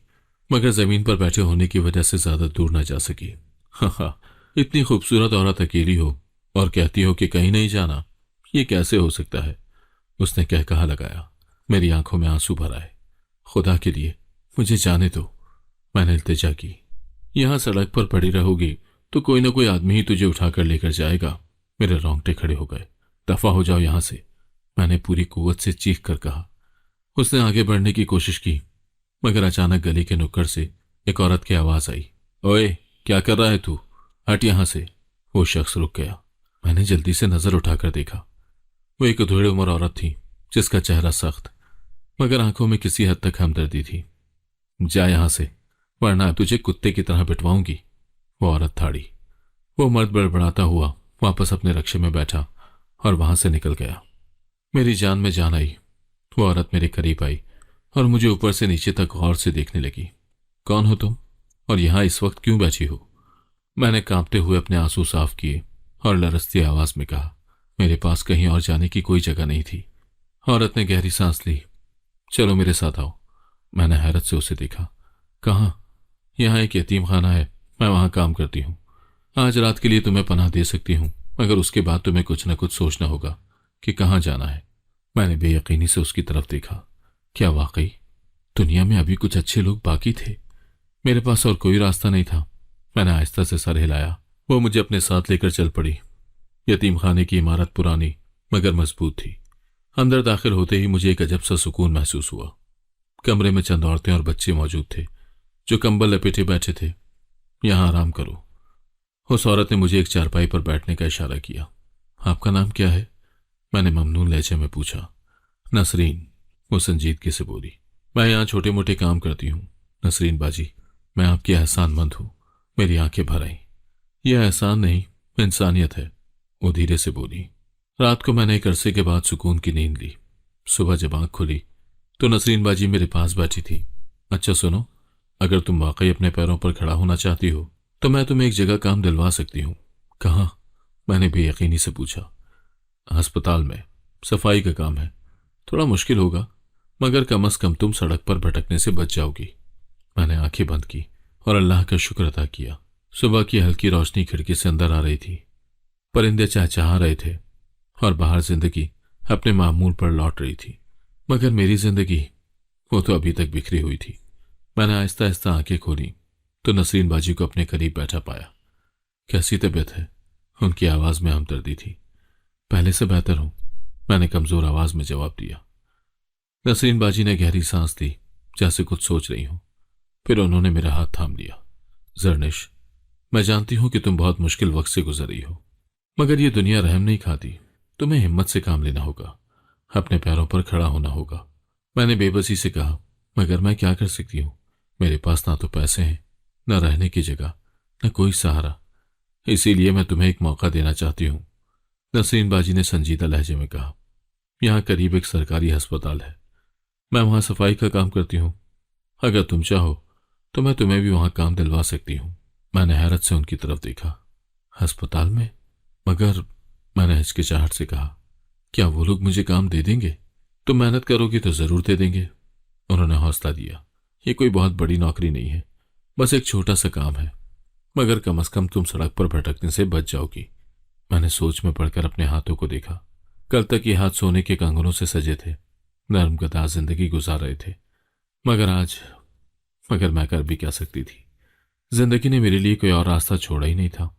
مگر زمین پر بیٹھے ہونے کی وجہ سے زیادہ دور نہ جا سکی۔ ہاں، اتنی خوبصورت عورت اکیلی ہو اور کہتی ہو کہ کہیں نہیں جانا، یہ کیسے ہو سکتا ہے؟ اس نے کہا لگایا۔ میری آنکھوں میں آنسو بھر آئے۔ خدا کے لیے مجھے جانے دو، میں نے التجا کی۔ یہاں سڑک پر پڑی رہو گی تو کوئی نہ کوئی آدمی ہی تجھے اٹھا کر لے کر جائے گا۔ میرے رونگٹے کھڑے ہو گئے۔ دفع ہو جاؤ یہاں سے، میں نے پوری قوت سے چیخ کر کہا۔ اس نے آگے بڑھنے کی کوشش کی، مگر اچانک گلی کے نکڑ سے ایک عورت کی آواز آئی، اوئے، کیا کر رہا ہے تو؟ ہٹ یہاں سے۔ وہ شخص رک گیا۔ میں نے جلدی سے نظر اٹھا کر دیکھا۔ وہ ایک ادھیڑ عمر عورت تھی جس کا چہرہ سخت مگر آنکھوں میں کسی حد تک ہمدردی تھی۔ جا یہاں سے، ورنہ تجھے کتے کی طرح بٹواؤں گی۔ وہ عورت تھاڑی۔ وہ مرد بڑبڑاتا ہوا واپس اپنے رکشے میں بیٹھا اور وہاں سے نکل گیا۔ میری جان میں جان آئی۔ وہ عورت میرے قریب آئی اور مجھے اوپر سے نیچے تک غور سے دیکھنے لگی۔ کون ہو تم؟ اور یہاں اس وقت کیوں بیٹھی ہو؟ میں نے کانپتے ہوئے اپنے آنسو صاف کیے اور لرزتی آواز میں کہا، میرے پاس کہیں اور جانے کی کوئی جگہ نہیں تھی۔ عورت نے گہری سانس لی۔ چلو میرے ساتھ آؤ۔ میں نے حیرت سے اسے دیکھا۔ کہاں؟ یہاں ایک یتیم خانہ ہے، میں وہاں کام کرتی ہوں۔ آج رات کے لیے تمہیں پناہ دے سکتی ہوں، مگر اس کے بعد تمہیں کچھ نہ کچھ سوچنا ہوگا کہ کہاں جانا ہے۔ میں نے بے یقینی سے اس کی طرف دیکھا۔ کیا واقعی دنیا میں ابھی کچھ اچھے لوگ باقی تھے؟ میرے پاس اور کوئی راستہ نہیں تھا۔ میں نے آہستہ سے سر ہلایا۔ وہ مجھے اپنے ساتھ لے کر چل پڑی۔ یتیم خانے کی عمارت پرانی مگر مضبوط تھی۔ اندر داخل ہوتے ہی مجھے ایک عجب سا سکون محسوس ہوا۔ کمرے میں چند عورتیں اور بچے موجود تھے جو کمبل لپیٹے بیٹھے تھے۔ یہاں آرام کرو۔ اس عورت نے مجھے ایک چارپائی پر بیٹھنے کا اشارہ کیا۔ آپ کا نام کیا ہے؟ میں نے ممنون لہجے میں پوچھا۔ نسرین، وہ سنجیدگی سے بولی۔ میں یہاں چھوٹے موٹے کام کرتی ہوں۔ نسرین باجی، میں آپ کی احسان مند ہوں۔ میری آنکھیں بھر آئیں۔ یہ احسان نہیں، انسانیت ہے، وہ دھیرے سے بولی۔ رات کو میں نے ایک عرصے کے بعد سکون کی نیند لی۔ صبح جب آنکھ کھلی تو نسرین باجی میرے پاس بیٹھی تھی۔ اچھا سنو، اگر تم واقعی اپنے پیروں پر کھڑا ہونا چاہتی ہو تو میں تمہیں ایک جگہ کام دلوا سکتی ہوں۔ کہاں؟ میں نے بے یقینی سے پوچھا۔ ہسپتال میں، صفائی کا کام ہے۔ تھوڑا مشکل ہوگا مگر کم از کم تم سڑک پر بھٹکنے سے بچ جاؤ گی۔ میں نے آنکھیں بند کی اور اللہ کا شکر ادا کیا۔ صبح کی ہلکی روشنی کھڑکی سے اندر آ رہی تھی۔ پرندے چہچہا رہے تھے اور باہر زندگی اپنے معمول پر لوٹ رہی تھی، مگر میری زندگی، وہ تو ابھی تک بکھری ہوئی تھی۔ میں نے آہستہ آہستہ آنکھیں کھولی تو نسرین باجی کو اپنے قریب بیٹھا پایا۔ کیسی طبیعت ہے؟ ان کی آواز میں ہمدردی تھی۔ پہلے سے بہتر ہوں، میں نے کمزور آواز میں جواب دیا۔ نسرین باجی نے گہری سانس لی جیسے کچھ سوچ رہی ہوں، پھر انہوں نے میرا ہاتھ تھام لیا۔ زرنش، میں جانتی ہوں کہ تم بہت مشکل وقت سے گزر رہی ہو، مگر یہ دنیا رحم نہیں کھاتی۔ تمہیں ہمت سے کام لینا ہوگا، اپنے پیروں پر کھڑا ہونا ہوگا۔ میں نے بے بسی سے کہا، مگر میں کیا کر سکتی ہوں؟ میرے پاس نہ تو پیسے ہیں، نہ رہنے کی جگہ، نہ کوئی سہارا، اسی لیے میں تمہیں ایک موقع دینا چاہتی ہوں، نسرین باجی نے سنجیدہ لہجے میں کہا۔ یہاں قریب ایک سرکاری ہسپتال ہے، میں وہاں صفائی کا کام کرتی ہوں، اگر تم چاہو تو میں تمہیں بھی وہاں کام دلوا سکتی ہوں۔ میں نے حیرت سے ان کی طرف دیکھا۔ ہسپتال میں؟ مگر میں نے ہچکچاہٹ سے کہا، کیا وہ لوگ مجھے کام دے دیں گے؟ تم محنت کرو گی تو ضرور دے دیں گے، انہوں نے حوصلہ دیا۔ یہ کوئی بہت بڑی نوکری نہیں ہے، بس ایک چھوٹا سا کام ہے، مگر کم از کم تم سڑک پر بھٹکنے سے بچ جاؤ گی۔ میں نے سوچ میں پڑ کر اپنے ہاتھوں کو دیکھا۔ کل تک یہ ہاتھ سونے کے کنگنوں سے سجے تھے، نرم گداز زندگی گزار رہے تھے، مگر میں کر بھی کیا سکتی تھی؟ زندگی نے میرے لیے کوئی اور راستہ چھوڑا ہی نہیں تھا۔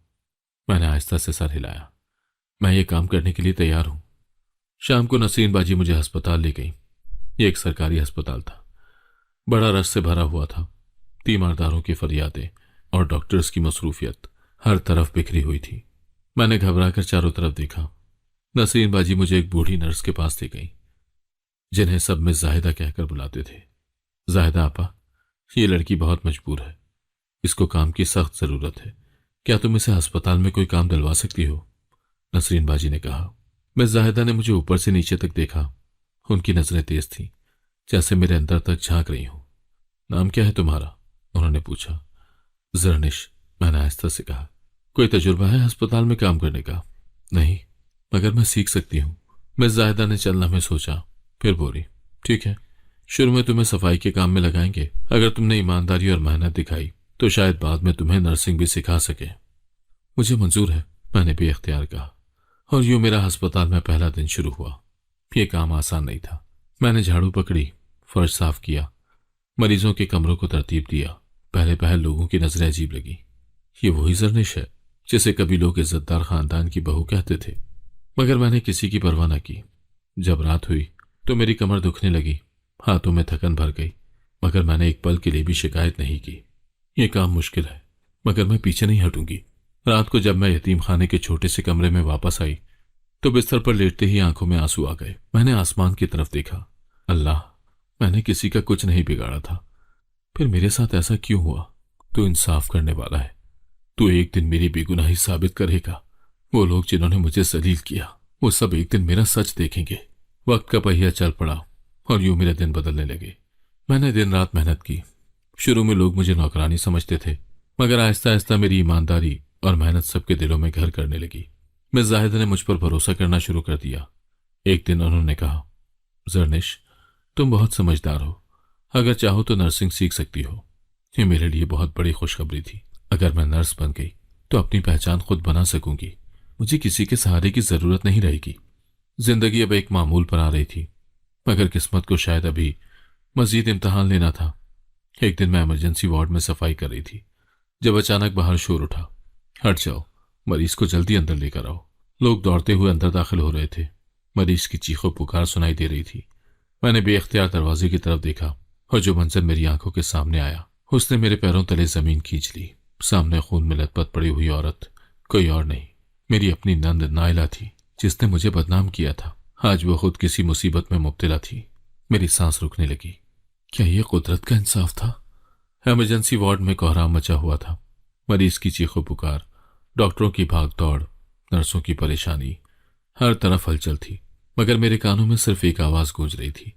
میں نے آہستہ سے سر ہلایا۔ میں یہ کام کرنے کے لیے تیار ہوں۔ شام کو نسرین باجی مجھے ہسپتال لے گئی۔ یہ ایک سرکاری ہسپتال تھا، بڑا رش سے بھرا ہوا تھا۔ تیمارداروں کی فریادیں اور ڈاکٹرز کی مصروفیت ہر طرف بکھری ہوئی تھی۔ میں نے گھبرا کر چاروں طرف دیکھا۔ نسرین باجی مجھے ایک بوڑھی نرس کے پاس لے گئی، جنہیں سب میں زاہدہ کہہ کر بلاتے تھے۔ زاہدہ آپا، یہ لڑکی بہت مجبور ہے، اس کو کام کی سخت ضرورت ہے، کیا تم اسے ہسپتال میں کوئی کام دلوا سکتی ہو؟ نسرین باجی نے کہا۔ مس زاہدہ نے مجھے اوپر سے نیچے تک دیکھا۔ ان کی نظریں تیز تھیں، جیسے میرے اندر تک جھانک رہی ہوں۔ نام کیا ہے تمہارا؟ انہوں نے پوچھا۔ زرنش، میں نے آہستہ سے کہا۔ کوئی تجربہ ہے ہسپتال میں کام کرنے کا؟ نہیں، مگر میں سیکھ سکتی ہوں۔ مس زاہدہ نے چند لمحے سوچا، پھر بولی، ٹھیک ہے، شروع میں تمہیں صفائی کے کام میں لگائیں گے۔ اگر تم نے ایمانداری اور محنت دکھائی تو شاید بعد میں تمہیں نرسنگ بھی سکھا سکے۔ مجھے منظور ہے، میں نے بے اختیار کہا۔ اور یوں میرا ہسپتال میں پہلا دن شروع ہوا۔ یہ کام آسان نہیں تھا۔ میں نے جھاڑو پکڑی، فرش صاف کیا، مریضوں کے کمروں کو ترتیب دیا۔ پہلے پہل لوگوں کی نظریں عجیب لگی۔ یہ وہی زرنش ہے جسے کبھی لوگ عزت دار خاندان کی بہو کہتے تھے، مگر میں نے کسی کی پرواہ نہ کی۔ جب رات ہوئی تو میری کمر دکھنے لگی، ہاتھوں میں تھکن بھر گئی، مگر میں نے ایک پل کے لیے بھی شکایت نہیں کی۔ یہ کام مشکل ہے، مگر میں پیچھے نہیں ہٹوں گی۔ رات کو جب میں یتیم خانے کے چھوٹے سے کمرے میں واپس آئی تو بستر پر لیٹتے ہی آنکھوں میں آنسو آ گئے۔ میں نے آسمان کی طرف دیکھا۔ اللہ، میں نے کسی کا کچھ نہیں بگاڑا تھا، پھر میرے ساتھ ایسا کیوں ہوا؟ تو انصاف کرنے والا ہے، تو ایک دن میری بے گناہی ثابت کرے گا۔ وہ لوگ جنہوں نے مجھے ذلیل کیا، وہ سب ایک دن میرا سچ دیکھیں گے۔ وقت کا پہیہ چل پڑا اور یوں میرے دن بدلنے لگے۔ میں نے دن رات محنت کی۔ شروع میں لوگ مجھے نوکرانی سمجھتے تھے، مگر آہستہ آہستہ میری ایمانداری اور محنت سب کے دلوں میں گھر کرنے لگی۔ مس زاہدہ نے مجھ پر بھروسہ کرنا شروع کر دیا۔ ایک دن انہوں نے کہا، زرنش، تم بہت سمجھدار ہو، اگر چاہو تو نرسنگ سیکھ سکتی ہو۔ یہ میرے لیے بہت بڑی خوشخبری تھی۔ اگر میں نرس بن گئی تو اپنی پہچان خود بنا سکوں گی، مجھے کسی کے سہارے کی ضرورت نہیں رہے گی۔ زندگی اب ایک معمول پر آ رہی تھی، مگر قسمت کو شاید ابھی مزید امتحان لینا تھا۔ ایک دن میں ایمرجنسی وارڈ میں صفائی کر رہی تھی جب اچانک باہر شور اٹھا، ہٹ جاؤ، مریض کو جلدی اندر لے کر آؤ۔ لوگ دوڑتے ہوئے اندر داخل ہو رہے تھے۔ مریض کی چیخ و پکار سنائی دے رہی تھی۔ میں نے بے اختیار دروازے کی طرف دیکھا اور جو منظر میری آنکھوں کے سامنے آیا اس نے میرے پیروں تلے زمین کھینچ لی۔ سامنے خون میں لت پت پڑی ہوئی عورت کوئی اور نہیں، میری اپنی نند نائلہ تھی، جس نے مجھے بدنام کیا تھا۔ آج وہ خود کسی مصیبت میں مبتلا تھی۔ میری سانس رکنے لگی۔ کیا یہ قدرت کا انصاف تھا؟ ایمرجنسی وارڈ میں کوہرام مچا ہوا تھا۔ مریض کی چیخ و پکار، ڈاکٹروں کی بھاگ دوڑ، نرسوں کی پریشانی، ہر طرف ہلچل تھی، مگر میرے کانوں میں صرف ایک آواز گونج رہی تھی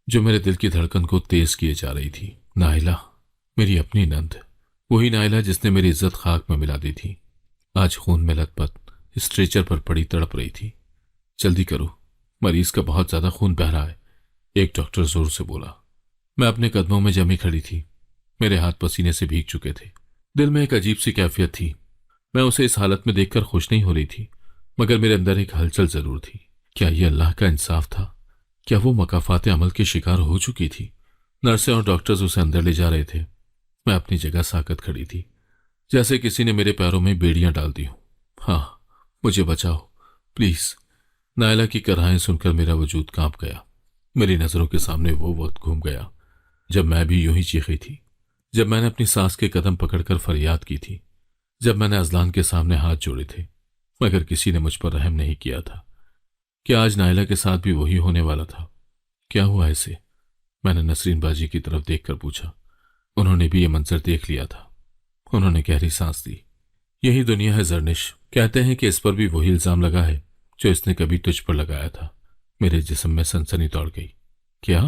جو میرے دل کی دھڑکن کو تیز کیے جا رہی تھی۔ نائلہ، میری اپنی نند، وہی نائلہ جس نے میری عزت خاک میں ملا دی تھی، آج خون میں لت پت اسٹریچر پر پڑی تڑپ رہی تھی۔ جلدی کرو، مریض کا بہت زیادہ خون بہہ رہا ہے، ایک ڈاکٹر زور سے بولا۔ میں اپنے قدموں میں جمی کھڑی تھی، میرے ہاتھ پسینے سے بھیگ چکے تھے۔ دل میں ایک عجیب سی کیفیت تھی۔ میں اسے اس حالت میں دیکھ کر خوش نہیں ہو رہی تھی، مگر میرے اندر ایک ہلچل ضرور تھی۔ کیا یہ اللہ کا انصاف تھا؟ کیا وہ مکافات عمل کے شکار ہو چکی تھی؟ نرسیں اور ڈاکٹرز اسے اندر لے جا رہے تھے۔ میں اپنی جگہ ساکت کھڑی تھی، جیسے کسی نے میرے پیروں میں بیڑیاں ڈال دی ہوں۔ ہاں، مجھے بچاؤ پلیز۔ نائلہ کی کرہائیں سن کر میرا وجود کانپ گیا۔ میری نظروں کے سامنے وہ وقت گھوم گیا جب میں بھی یوں ہی چیخی تھی، جب میں نے اپنی سانس کے قدم پکڑ کر فریاد کی تھی، جب میں نے اذلان کے سامنے ہاتھ جوڑے تھے، مگر کسی نے مجھ پر رحم نہیں کیا تھا۔ کیا آج نائلہ کے ساتھ بھی وہی ہونے والا تھا؟ کیا ہوا اسے؟ میں نے نسرین باجی کی طرف دیکھ کر پوچھا۔ انہوں نے بھی یہ منظر دیکھ لیا تھا۔ انہوں نے گہری سانس دی۔ یہی دنیا ہے زرنش، کہتے ہیں کہ اس پر بھی وہی الزام لگا ہے جو اس نے کبھی تجھ پر لگایا تھا۔ میرے جسم میں سنسنی دوڑ گئی۔ کیا؟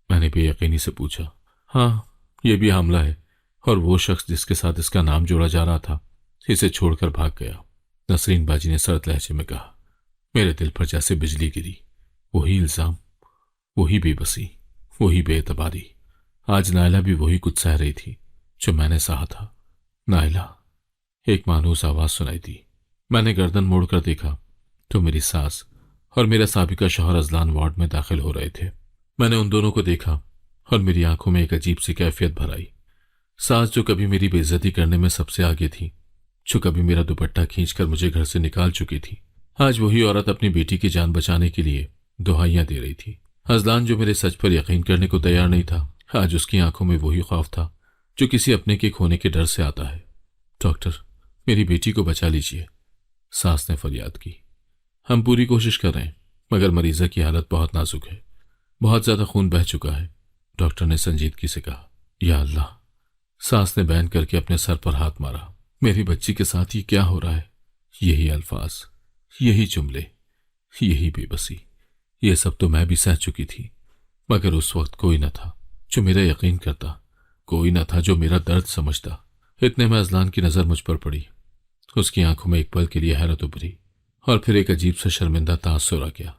میں نے بے یقینی سے پوچھا۔ ہاں، یہ بھی حاملہ ہے، اور وہ شخص جس کے ساتھ اس کا نام جوڑا جا رہا تھا اسے چھوڑ کر بھاگ گیا۔ نسرین باجی نے سرد لہجے میں کہا۔ میرے دل پر جیسے بجلی گری۔ وہی الزام، وہی بے بسی، وہی بے اعتباری۔ آج نائلہ بھی وہی کچھ سہ رہی تھی جو میں نے سہا تھا۔ نائلہ، ایک مانوس آواز سنائی دی۔ میں نے گردن موڑ کر دیکھا تو میری ساس اور میرا سابقہ شوہر ازلان وارڈ میں داخل ہو رہے تھے۔ میں نے ان دونوں کو دیکھا اور میری آنکھوں میں ایک عجیب سی کیفیت بھر آئی۔ ساس جو کبھی میری بے عزتی کرنے میں سب سے آگے تھی، جو کبھی میرا دوپٹہ کھینچ کر مجھے گھر سے نکال چکی تھی، آج وہی عورت اپنی بیٹی کی جان بچانے کے لیے دہائیاں دے رہی تھی۔ ازلان جو میرے سچ پر یقین کرنے کو تیار نہیں تھا، آج اس کی آنکھوں میں وہی خوف تھا جو کسی اپنے کے کھونے کے ڈر سے آتا ہے۔ ڈاکٹر، میری بیٹی کو بچا لیجیے، ساس نے فریاد کی۔ ہم پوری کوشش کر رہے ہیں، مگر مریضہ کی حالت بہت نازک ہے، بہت زیادہ خون بہہ چکا ہے، ڈاکٹر نے سنجیدگی سے کہا۔ یا اللہ، ساس نے بین کر کے اپنے سر پر ہاتھ مارا۔ میری بچی کے ساتھ یہ کیا ہو رہا ہے؟ یہی الفاظ، یہی جملے، یہی بے بسی، یہ سب تو میں بھی سہ چکی تھی، مگر اس وقت کوئی نہ تھا جو میرا یقین کرتا، کوئی نہ تھا جو میرا درد سمجھتا۔ اتنے میں ازلان کی نظر مجھ پر پڑی۔ اس کی آنکھوں میں ایک پل کے لیے حیرت ابھری اور پھر ایک عجیب سا شرمندہ تاثر آ گیا۔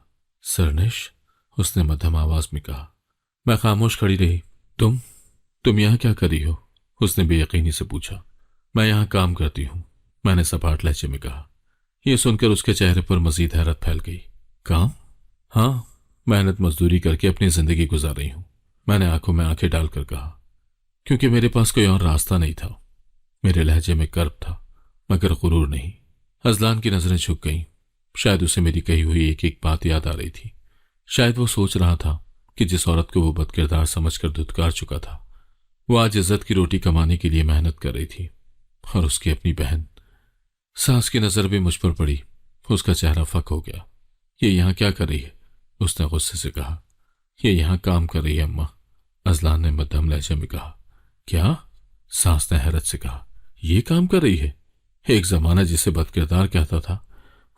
سرنش، اس نے مدھم آواز میں کہا۔ میں خاموش کھڑی رہی۔ تم یہاں کیا کر رہی ہو؟ اس نے بے یقینی سے پوچھا۔ میں یہاں کام کرتی ہوں، میں نے سپاٹ لہجے میں کہا۔ یہ سن کر اس کے چہرے پر مزید حیرت پھیل گئی۔ کام؟ ہاں، محنت مزدوری کر کے اپنی زندگی گزار رہی ہوں، میں نے آنکھوں میں آنکھیں ڈال کر کہا، کیونکہ میرے پاس کوئی اور راستہ نہیں تھا۔ میرے لہجے میں کرب تھا مگر غرور نہیں۔ ازلان کی نظریں جھک گئیں۔ شاید اسے میری کہی ہوئی ایک ایک بات یاد آ رہی تھی۔ شاید وہ سوچ رہا تھا کہ جس عورت کو وہ بد کردار سمجھ کر دھتکار چکا تھا، وہ آج عزت کی روٹی کمانے کے لیے محنت کر رہی تھی۔ اور اس کی اپنی بہن ساس کی نظر بھی مجھ پر پڑی۔ اس کا چہرہ فک ہو گیا۔ یہ یہاں کیا کر رہی ہے؟ اس نے غصے سے کہا۔ یہ یہاں کام کر رہی ہے اماں، ازلان نے مدھم لہجے میں کہا۔ کیا؟ ساس نے حیرت سے کہا۔ یہ کام کر رہی ہے؟ ایک زمانہ جسے بد کردار کہتا تھا،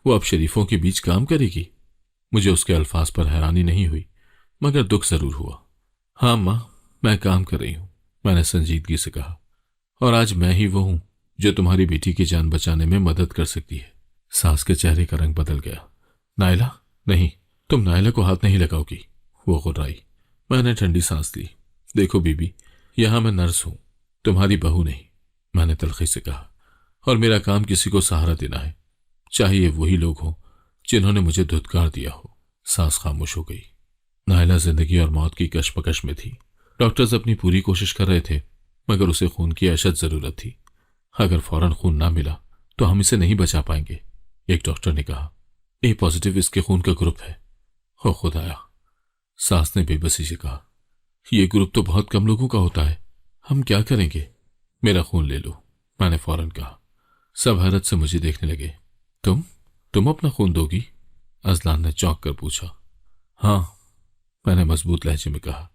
وہ اب شریفوں کے بیچ کام کرے گی؟ مجھے اس کے الفاظ پر حیرانی نہیں ہوئی مگر دکھ ضرور ہوا۔ ہاں ماں، میں کام کر رہی ہوں، میں نے سنجیدگی سے کہا، اور آج میں ہی وہ ہوں جو تمہاری بیٹی کی جان بچانے میں مدد کر سکتی ہے۔ ساس کے چہرے کا رنگ بدل گیا۔ نائلہ؟ نہیں، تم نائلہ کو ہاتھ نہیں لگاؤ گی، وہ غرائی۔ میں نے ٹھنڈی سانس لی۔ دیکھو بی بی، یہاں میں نرس ہوں، تمہاری بہو نہیں، میں نے تلخی سے کہا، اور میرا کام کسی کو سہارا دینا ہے، چاہیے وہی لوگ ہوں جنہوں نے مجھے دھتکار دیا ہو۔ سانس خاموش ہو گئی۔ نائلہ زندگی اور موت کی کشمکش میں تھی۔ ڈاکٹرز اپنی پوری کوشش کر رہے تھے مگر اسے خون کی اشد ضرورت تھی۔ اگر فوراً خون نہ ملا تو ہم اسے نہیں بچا پائیں گے، ایک ڈاکٹر نے کہا۔ اے پازیٹیو اس کے خون کا گروپ ہے۔ او خدایا، ساس نے بے بسی سے کہا، یہ گروپ تو بہت کم لوگوں کا ہوتا ہے، ہم کیا کریں گے؟ میرا خون لے لو، میں نے فوراً کہا۔ سب حیرت سے مجھے دیکھنے لگے۔ تم اپنا خون دو گی؟ ازلان نے چونک کر پوچھا۔ ہاں، میں نے مضبوط لہجے میں کہا،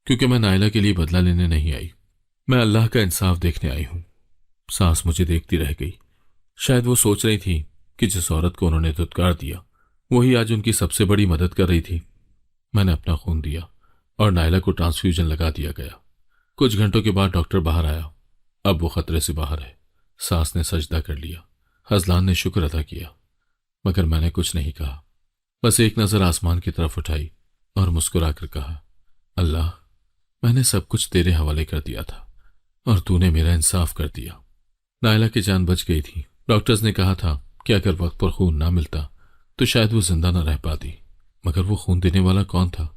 کیونکہ میں نائلہ کے لیے بدلہ لینے نہیں آئی، میں اللہ کا انصاف دیکھنے آئی ہوں۔ ساس مجھے دیکھتی رہ گئی۔ شاید وہ سوچ رہی تھی کہ جس عورت کو انہوں نے دھتکار دیا وہی آج ان کی سب سے بڑی مدد کر رہی تھی۔ میں نے اپنا خون دیا اور نائلہ کو ٹرانسفیوژن لگا دیا گیا۔ کچھ گھنٹوں کے بعد ڈاکٹر باہر آیا۔ اب وہ خطرے سے باہر ہے۔ ساس نے سجدہ کر لیا۔ ازلان نے شکر ادا کیا مگر میں نے کچھ نہیں کہا، بس ایک نظر آسمان کی طرف اٹھائی اور مسکرا کر کہا، اللہ، میں نے سب کچھ تیرے حوالے کر دیا تھا اور تو نے میرا انصاف کر دیا۔ نائلہ کی جان بچ گئی تھی۔ ڈاکٹرز نے کہا تھا کہ اگر وقت پر خون نہ ملتا تو شاید وہ زندہ نہ رہ پاتی، مگر وہ خون دینے والا کون تھا؟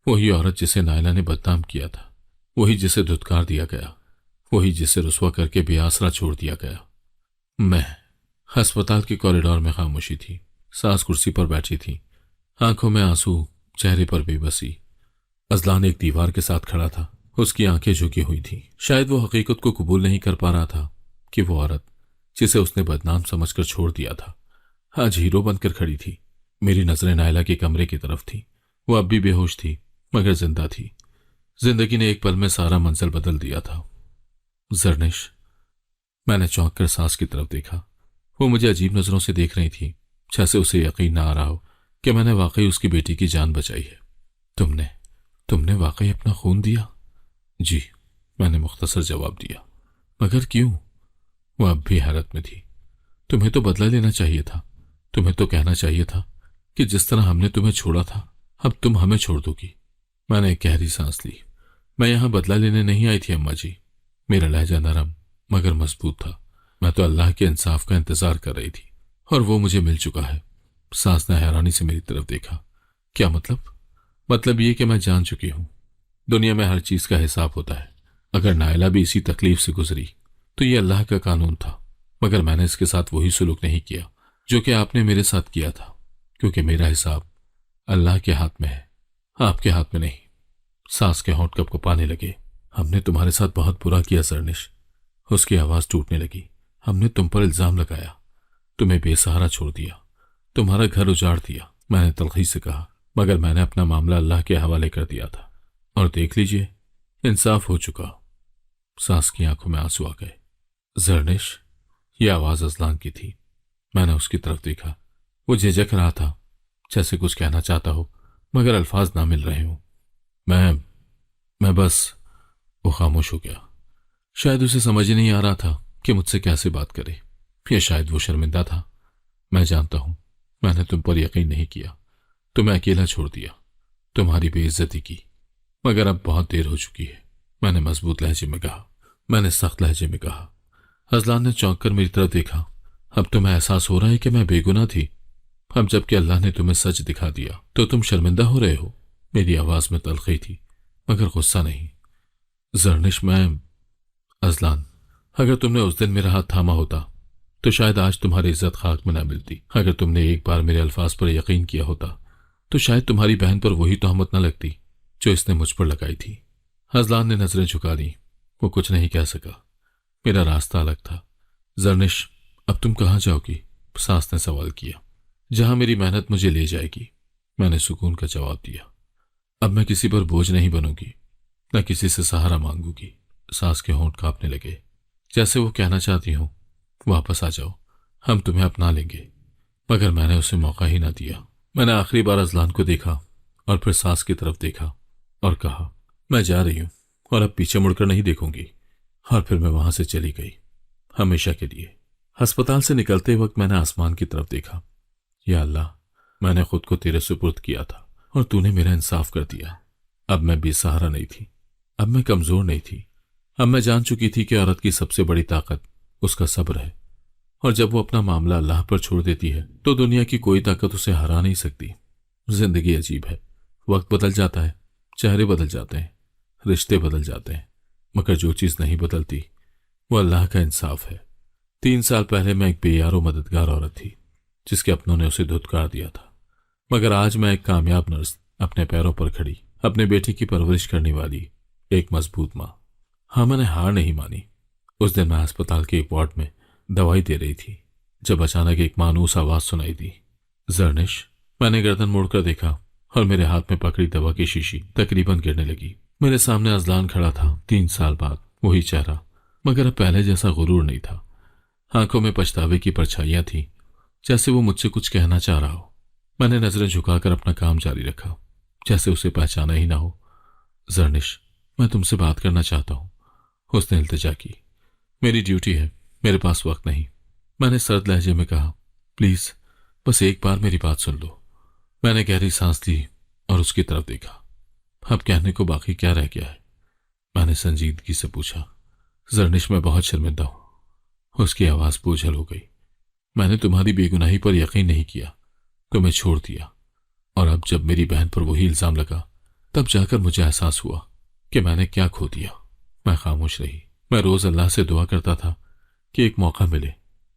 وہی عورت جسے نائلہ نے بدنام کیا تھا، وہی جسے دھتکار دیا گیا، وہی جسے رسوا کر کے بے آسرا چھوڑ دیا گیا۔ میں ہسپتال کے کوریڈور میں خاموشی تھی۔ ساس کرسی پر بیٹھی تھی، آنکھوں میں آنسو، چہرے پر بے بسی۔ ازلان ایک دیوار کے ساتھ کھڑا تھا، اس کی آنکھیں جھکی ہوئی تھیں۔ شاید وہ حقیقت کو قبول نہیں کر پا رہا تھا کہ وہ عورت جسے اس نے بدنام سمجھ کر چھوڑ دیا تھا آج ہیرو بن کر کھڑی تھی۔ میری نظریں نائلہ کے کمرے کی طرف تھی۔ وہ اب بھی بے ہوش تھی مگر زندہ تھی۔ زندگی نے ایک پل میں سارا منزل بدل دیا تھا۔ زرنش، میں نے چونک کر ساس کی طرف دیکھا۔ وہ مجھے عجیب نظروں سے دیکھ رہی تھی، جیسے اسے یقین نہ آ رہا ہو کہ میں نے واقعی اس کی بیٹی کی جان بچائی ہے۔ تم نے واقعی اپنا خون دیا؟ جی، میں نے مختصر جواب دیا۔ مگر کیوں؟ وہ اب بھی حیرت میں تھی۔ تمہیں تو بدلہ لینا چاہیے تھا، تمہیں تو کہنا چاہیے تھا کہ جس طرح ہم نے تمہیں چھوڑا تھا اب تم ہمیں چھوڑ دو گی۔ میں نے ایک گہری سانس لی۔ میں یہاں بدلہ لینے نہیں آئی تھی اماں جی۔ میرا لہجہ نرم مگر مضبوط تھا۔ میں تو اللہ کے انصاف کا انتظار کر رہی تھی اور وہ مجھے مل چکا ہے۔ ساس نے حیرانی سے میری طرف دیکھا۔ کیا مطلب؟ مطلب یہ کہ میں جان چکی ہوں دنیا میں ہر چیز کا حساب ہوتا ہے۔ اگر نائلہ بھی اسی تکلیف سے گزری تو یہ اللہ کا قانون تھا، مگر میں نے اس کے ساتھ وہی سلوک نہیں کیا جو کہ آپ نے میرے ساتھ کیا تھا، کیونکہ میرا حساب اللہ کے ہاتھ میں ہے، آپ کے ہاتھ میں نہیں۔ ساس کے ہونٹ کپ کپانے لگے۔ ہم نے تمہارے ساتھ بہت برا کیا زرنش۔ اس کی آواز ٹوٹنے لگی۔ ہم نے تم پر الزام لگایا، تمہیں بے سہارا چھوڑ دیا، تمہارا گھر اجاڑ دیا۔ میں نے تلخی سے کہا، مگر میں نے اپنا معاملہ اللہ کے حوالے کر دیا تھا، اور دیکھ لیجئے انصاف ہو چکا۔ ساس کی آنکھوں میں آنسو آ گئے۔ زرنش، یہ آواز ازلان کی تھی۔ میں نے اس کی طرف دیکھا۔ وہ جھجک رہا تھا، جیسے کچھ کہنا چاہتا ہو مگر الفاظ نہ مل رہے ہوں۔ میں بس… وہ خاموش ہو گیا۔ شاید اسے سمجھ نہیں آ رہا تھا کہ مجھ سے کیسے بات کرے، یا شاید وہ شرمندہ تھا۔ میں جانتا ہوں میں نے تم پر یقین نہیں کیا، تمہیں اکیلا چھوڑ دیا، تمہاری بے عزتی کی، مگر اب بہت دیر ہو چکی ہے۔ میں نے مضبوط لہجے میں کہا۔ میں نے سخت لہجے میں کہا۔ ازلان نے چونک کر میری طرف دیکھا۔ اب تمہیں احساس ہو رہا ہے کہ میں بے گناہ تھی؟ اب جب کہ اللہ نے تمہیں سچ دکھا دیا تو تم شرمندہ ہو رہے ہو؟ میری آواز میں تلخی تھی مگر غصہ نہیں۔ زرنش، ازلان، اگر تم نے اس دن میرا ہاتھ تھاما ہوتا تو شاید آج تمہاری عزت خاک میں نہ ملتی۔ اگر تم نے ایک بار میرے الفاظ پر یقین کیا ہوتا تو شاید تمہاری بہن پر وہی تہمت نہ لگتی جو اس نے مجھ پر لگائی تھی۔ ازلان نے نظریں جھکا دیں۔ وہ کچھ نہیں کہہ سکا۔ میرا راستہ الگ تھا۔ زرنش، اب تم کہاں جاؤ گی؟ ساس نے سوال کیا۔ جہاں میری محنت مجھے لے جائے گی، میں نے سکون کا جواب دیا۔ اب میں کسی پر بوجھ نہیں بنوں گی، نہ کسی سے سہارا مانگوں گی۔ ساس کے ہونٹ کانپنے لگے، جیسے وہ کہنا چاہتی ہوں، واپس آ جاؤ، ہم تمہیں اپنا لیں گے۔ مگر میں نے اسے موقع ہی نہ دیا۔ میں نے آخری بار ازلان کو دیکھا اور پھر ساس کی طرف دیکھا اور کہا، میں جا رہی ہوں اور اب پیچھے مڑ کر نہیں دیکھوں گی۔ اور پھر میں وہاں سے چلی گئی، ہمیشہ کے لیے۔ ہسپتال سے نکلتے وقت میں نے آسمان کی طرف دیکھا۔ یا اللہ، میں نے خود کو تیرے سپرد کیا تھا اور تو نے میرا انصاف کر دیا۔ اب میں بے سہارا نہیں تھی، اب میں کمزور نہیں تھی۔ اب میں جان چکی تھی کہ عورت کی سب سے بڑی طاقت اس کا صبر ہے، اور جب وہ اپنا معاملہ اللہ پر چھوڑ دیتی ہے تو دنیا کی کوئی طاقت اسے ہرا نہیں سکتی۔ زندگی عجیب ہے، وقت بدل جاتا ہے، چہرے بدل جاتے ہیں، رشتے بدل جاتے ہیں، مگر جو چیز نہیں بدلتی وہ اللہ کا انصاف ہے۔ 3 سال پہلے میں ایک بے یار و مددگار عورت تھی جس کے اپنوں نے اسے دھتکار دیا تھا، مگر آج میں ایک کامیاب نرس، اپنے پیروں پر کھڑی، اپنے بیٹے کی پرورش کرنے والی ایک مضبوط ماں۔ ہاں، میں نے ہار نہیں مانی۔ اس دن میں ہسپتال کے ایک وارڈ میں دوائی دے رہی تھی جب اچانک ایک مانوس آواز سنائی دی، زرنش۔ میں نے گردن موڑ کر دیکھا اور میرے ہاتھ میں پکڑی دوا کی شیشی تقریباً گرنے لگی۔ میرے سامنے ازلان کھڑا تھا، 3 سال بعد، وہی چہرہ، مگر اب پہلے جیسا غرور نہیں تھا۔ آنکھوں میں پچھتاوے کی پرچھائیاں تھیں، جیسے وہ مجھ سے کچھ کہنا چاہ رہا ہو۔ میں نے نظریں جھکا کر اپنا کام جاری رکھا، جیسے اسے پہچانا ہی نہ ہو۔ زرنش، میں تم سے بات کرنا چاہتا ہوں، اس نے التجا کی۔ میری ڈیوٹی ہے، میرے پاس وقت نہیں، میں نے سرد لہجے میں کہا۔ پلیز، بس ایک بار میری بات سن لو۔ میں نے گہری سانس لی اور اس کی طرف دیکھا۔ اب کہنے کو باقی کیا رہ گیا ہے؟ میں نے سنجیدگی سے پوچھا۔ زرنش، میں بہت شرمندہ ہوں۔ اس کی آواز بوجھل ہو گئی۔ میں نے تمہاری بے گناہی پر یقین نہیں کیا، تمہیں چھوڑ دیا، اور اب جب میری بہن پر وہی الزام لگا تب جا کر مجھے احساس ہوا کہ میں نے کیا کھو دیا۔ میں خاموش رہی۔ میں روز اللہ سے دعا کرتا تھا کہ ایک موقع ملے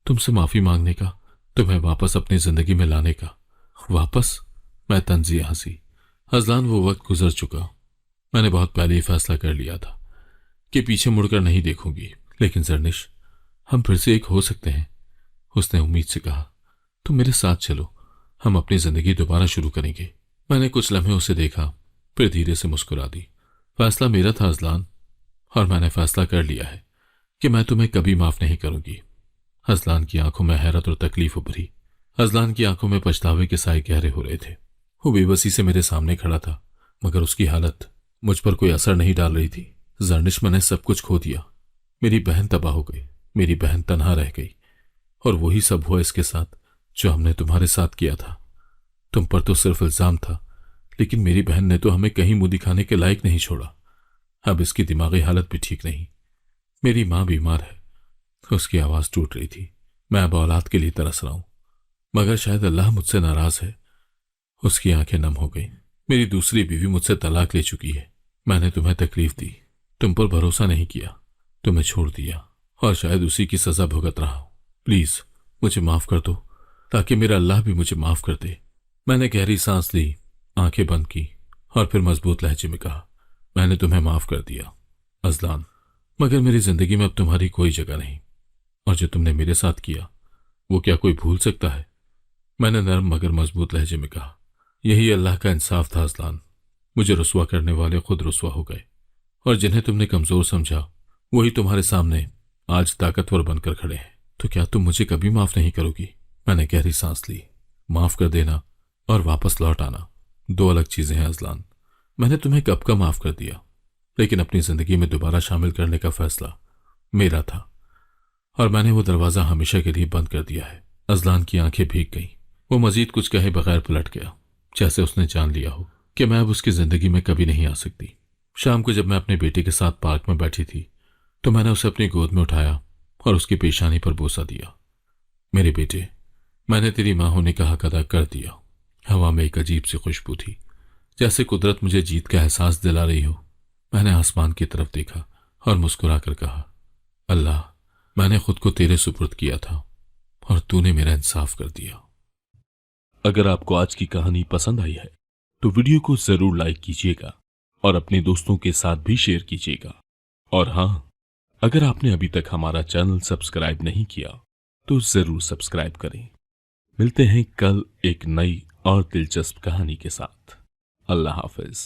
تم سے معافی مانگنے کا، تمہیں واپس اپنی زندگی میں لانے کا۔ واپس؟ میں طنزیہ ہنسی۔ ازلان، وہ وقت گزر چکا۔ میں نے بہت پہلے ہی فیصلہ کر لیا تھا کہ پیچھے مڑ کر نہیں دیکھوں گی۔ لیکن زرنش، ہم پھر سے ایک ہو سکتے ہیں، اس نے امید سے کہا۔ تم میرے ساتھ چلو، ہم اپنی زندگی دوبارہ شروع کریں گے۔ میں نے کچھ لمحے اسے دیکھا، پھر دھیرے سے مسکرا دی۔ فیصلہ میرا تھا ازلان، اور میں نے فیصلہ کر لیا ہے۔ کہ میں تمہیں کبھی معاف نہیں کروں گی۔ ازلان کی آنکھوں میں حیرت اور تکلیف ابھری۔ ازلان کی آنکھوں میں پچھتاوے کے سائے گہرے ہو رہے تھے۔ وہ بے بسی سے میرے سامنے کھڑا تھا، مگر اس کی حالت مجھ پر کوئی اثر نہیں ڈال رہی تھی۔ زرنش میں نے سب کچھ کھو دیا۔ میری بہن تباہ ہو گئی، میری بہن تنہا رہ گئی، اور وہی سب ہوا اس کے ساتھ جو ہم نے تمہارے ساتھ کیا تھا۔ تم پر تو صرف الزام تھا، لیکن میری بہن نے تو ہمیں کہیں منہ دکھانے کے لائق نہیں چھوڑا۔ اب اس کی دماغی حالت بھی ٹھیک نہیں۔ میری ماں بیمار ہے، اس کی آواز ٹوٹ رہی تھی۔ میں اب اولاد کے لیے ترس رہا ہوں، مگر شاید اللہ مجھ سے ناراض ہے۔ اس کی آنکھیں نم ہو گئی۔ میری دوسری بیوی مجھ سے طلاق لے چکی ہے۔ میں نے تمہیں تکلیف دی، تم پر بھروسہ نہیں کیا، تمہیں چھوڑ دیا، اور شاید اسی کی سزا بھگت رہا ہوں۔ پلیز مجھے معاف کر دو، تاکہ میرا اللہ بھی مجھے معاف کر دے۔ میں نے گہری سانس لی، آنکھیں بند کی، اور پھر مضبوط لہجے میں کہا، میں نے تمہیں معاف کر دیا ازلان، مگر میری زندگی میں اب تمہاری کوئی جگہ نہیں، اور جو تم نے میرے ساتھ کیا وہ کیا کوئی بھول سکتا ہے؟ میں نے نرم مگر مضبوط لہجے میں کہا، یہی اللہ کا انصاف تھا ازلان۔ مجھے رسوا کرنے والے خود رسوا ہو گئے، اور جنہیں تم نے کمزور سمجھا وہی تمہارے سامنے آج طاقتور بن کر کھڑے ہیں۔ تو کیا تم مجھے کبھی معاف نہیں کرو گی؟ میں نے گہری سانس لی۔ معاف کر دینا اور واپس لوٹ آنا دو الگ چیزیں ہیں ازلان۔ میں نے تمہیں کب کا معاف کر دیا، لیکن اپنی زندگی میں دوبارہ شامل کرنے کا فیصلہ میرا تھا، اور میں نے وہ دروازہ ہمیشہ کے لیے بند کر دیا ہے۔ ازلان کی آنکھیں بھیگ گئیں۔ وہ مزید کچھ کہے بغیر پلٹ گیا، جیسے اس نے جان لیا ہو کہ میں اب اس کی زندگی میں کبھی نہیں آ سکتی۔ شام کو جب میں اپنے بیٹے کے ساتھ پارک میں بیٹھی تھی تو میں نے اسے اپنی گود میں اٹھایا اور اس کی پیشانی پر بوسہ دیا۔ میرے بیٹے، میں نے تیری ماں ہونے کا حق ادا کر دیا۔ ہوا میں ایک عجیب سی خوشبو تھی، جیسے قدرت مجھے جیت کا احساس دلا رہی ہو۔ میں نے آسمان کی طرف دیکھا اور مسکرا کر کہا، اللہ، میں نے خود کو تیرے سپرد کیا تھا اور تو نے میرا انصاف کر دیا۔ اگر آپ کو آج کی کہانی پسند آئی ہے تو ویڈیو کو ضرور لائک کیجیے گا اور اپنے دوستوں کے ساتھ بھی شیئر کیجیے گا، اور ہاں، اگر آپ نے ابھی تک ہمارا چینل سبسکرائب نہیں کیا تو ضرور سبسکرائب کریں۔ ملتے ہیں کل ایک نئی اور دلچسپ کہانی کے ساتھ۔ اللہ حافظ۔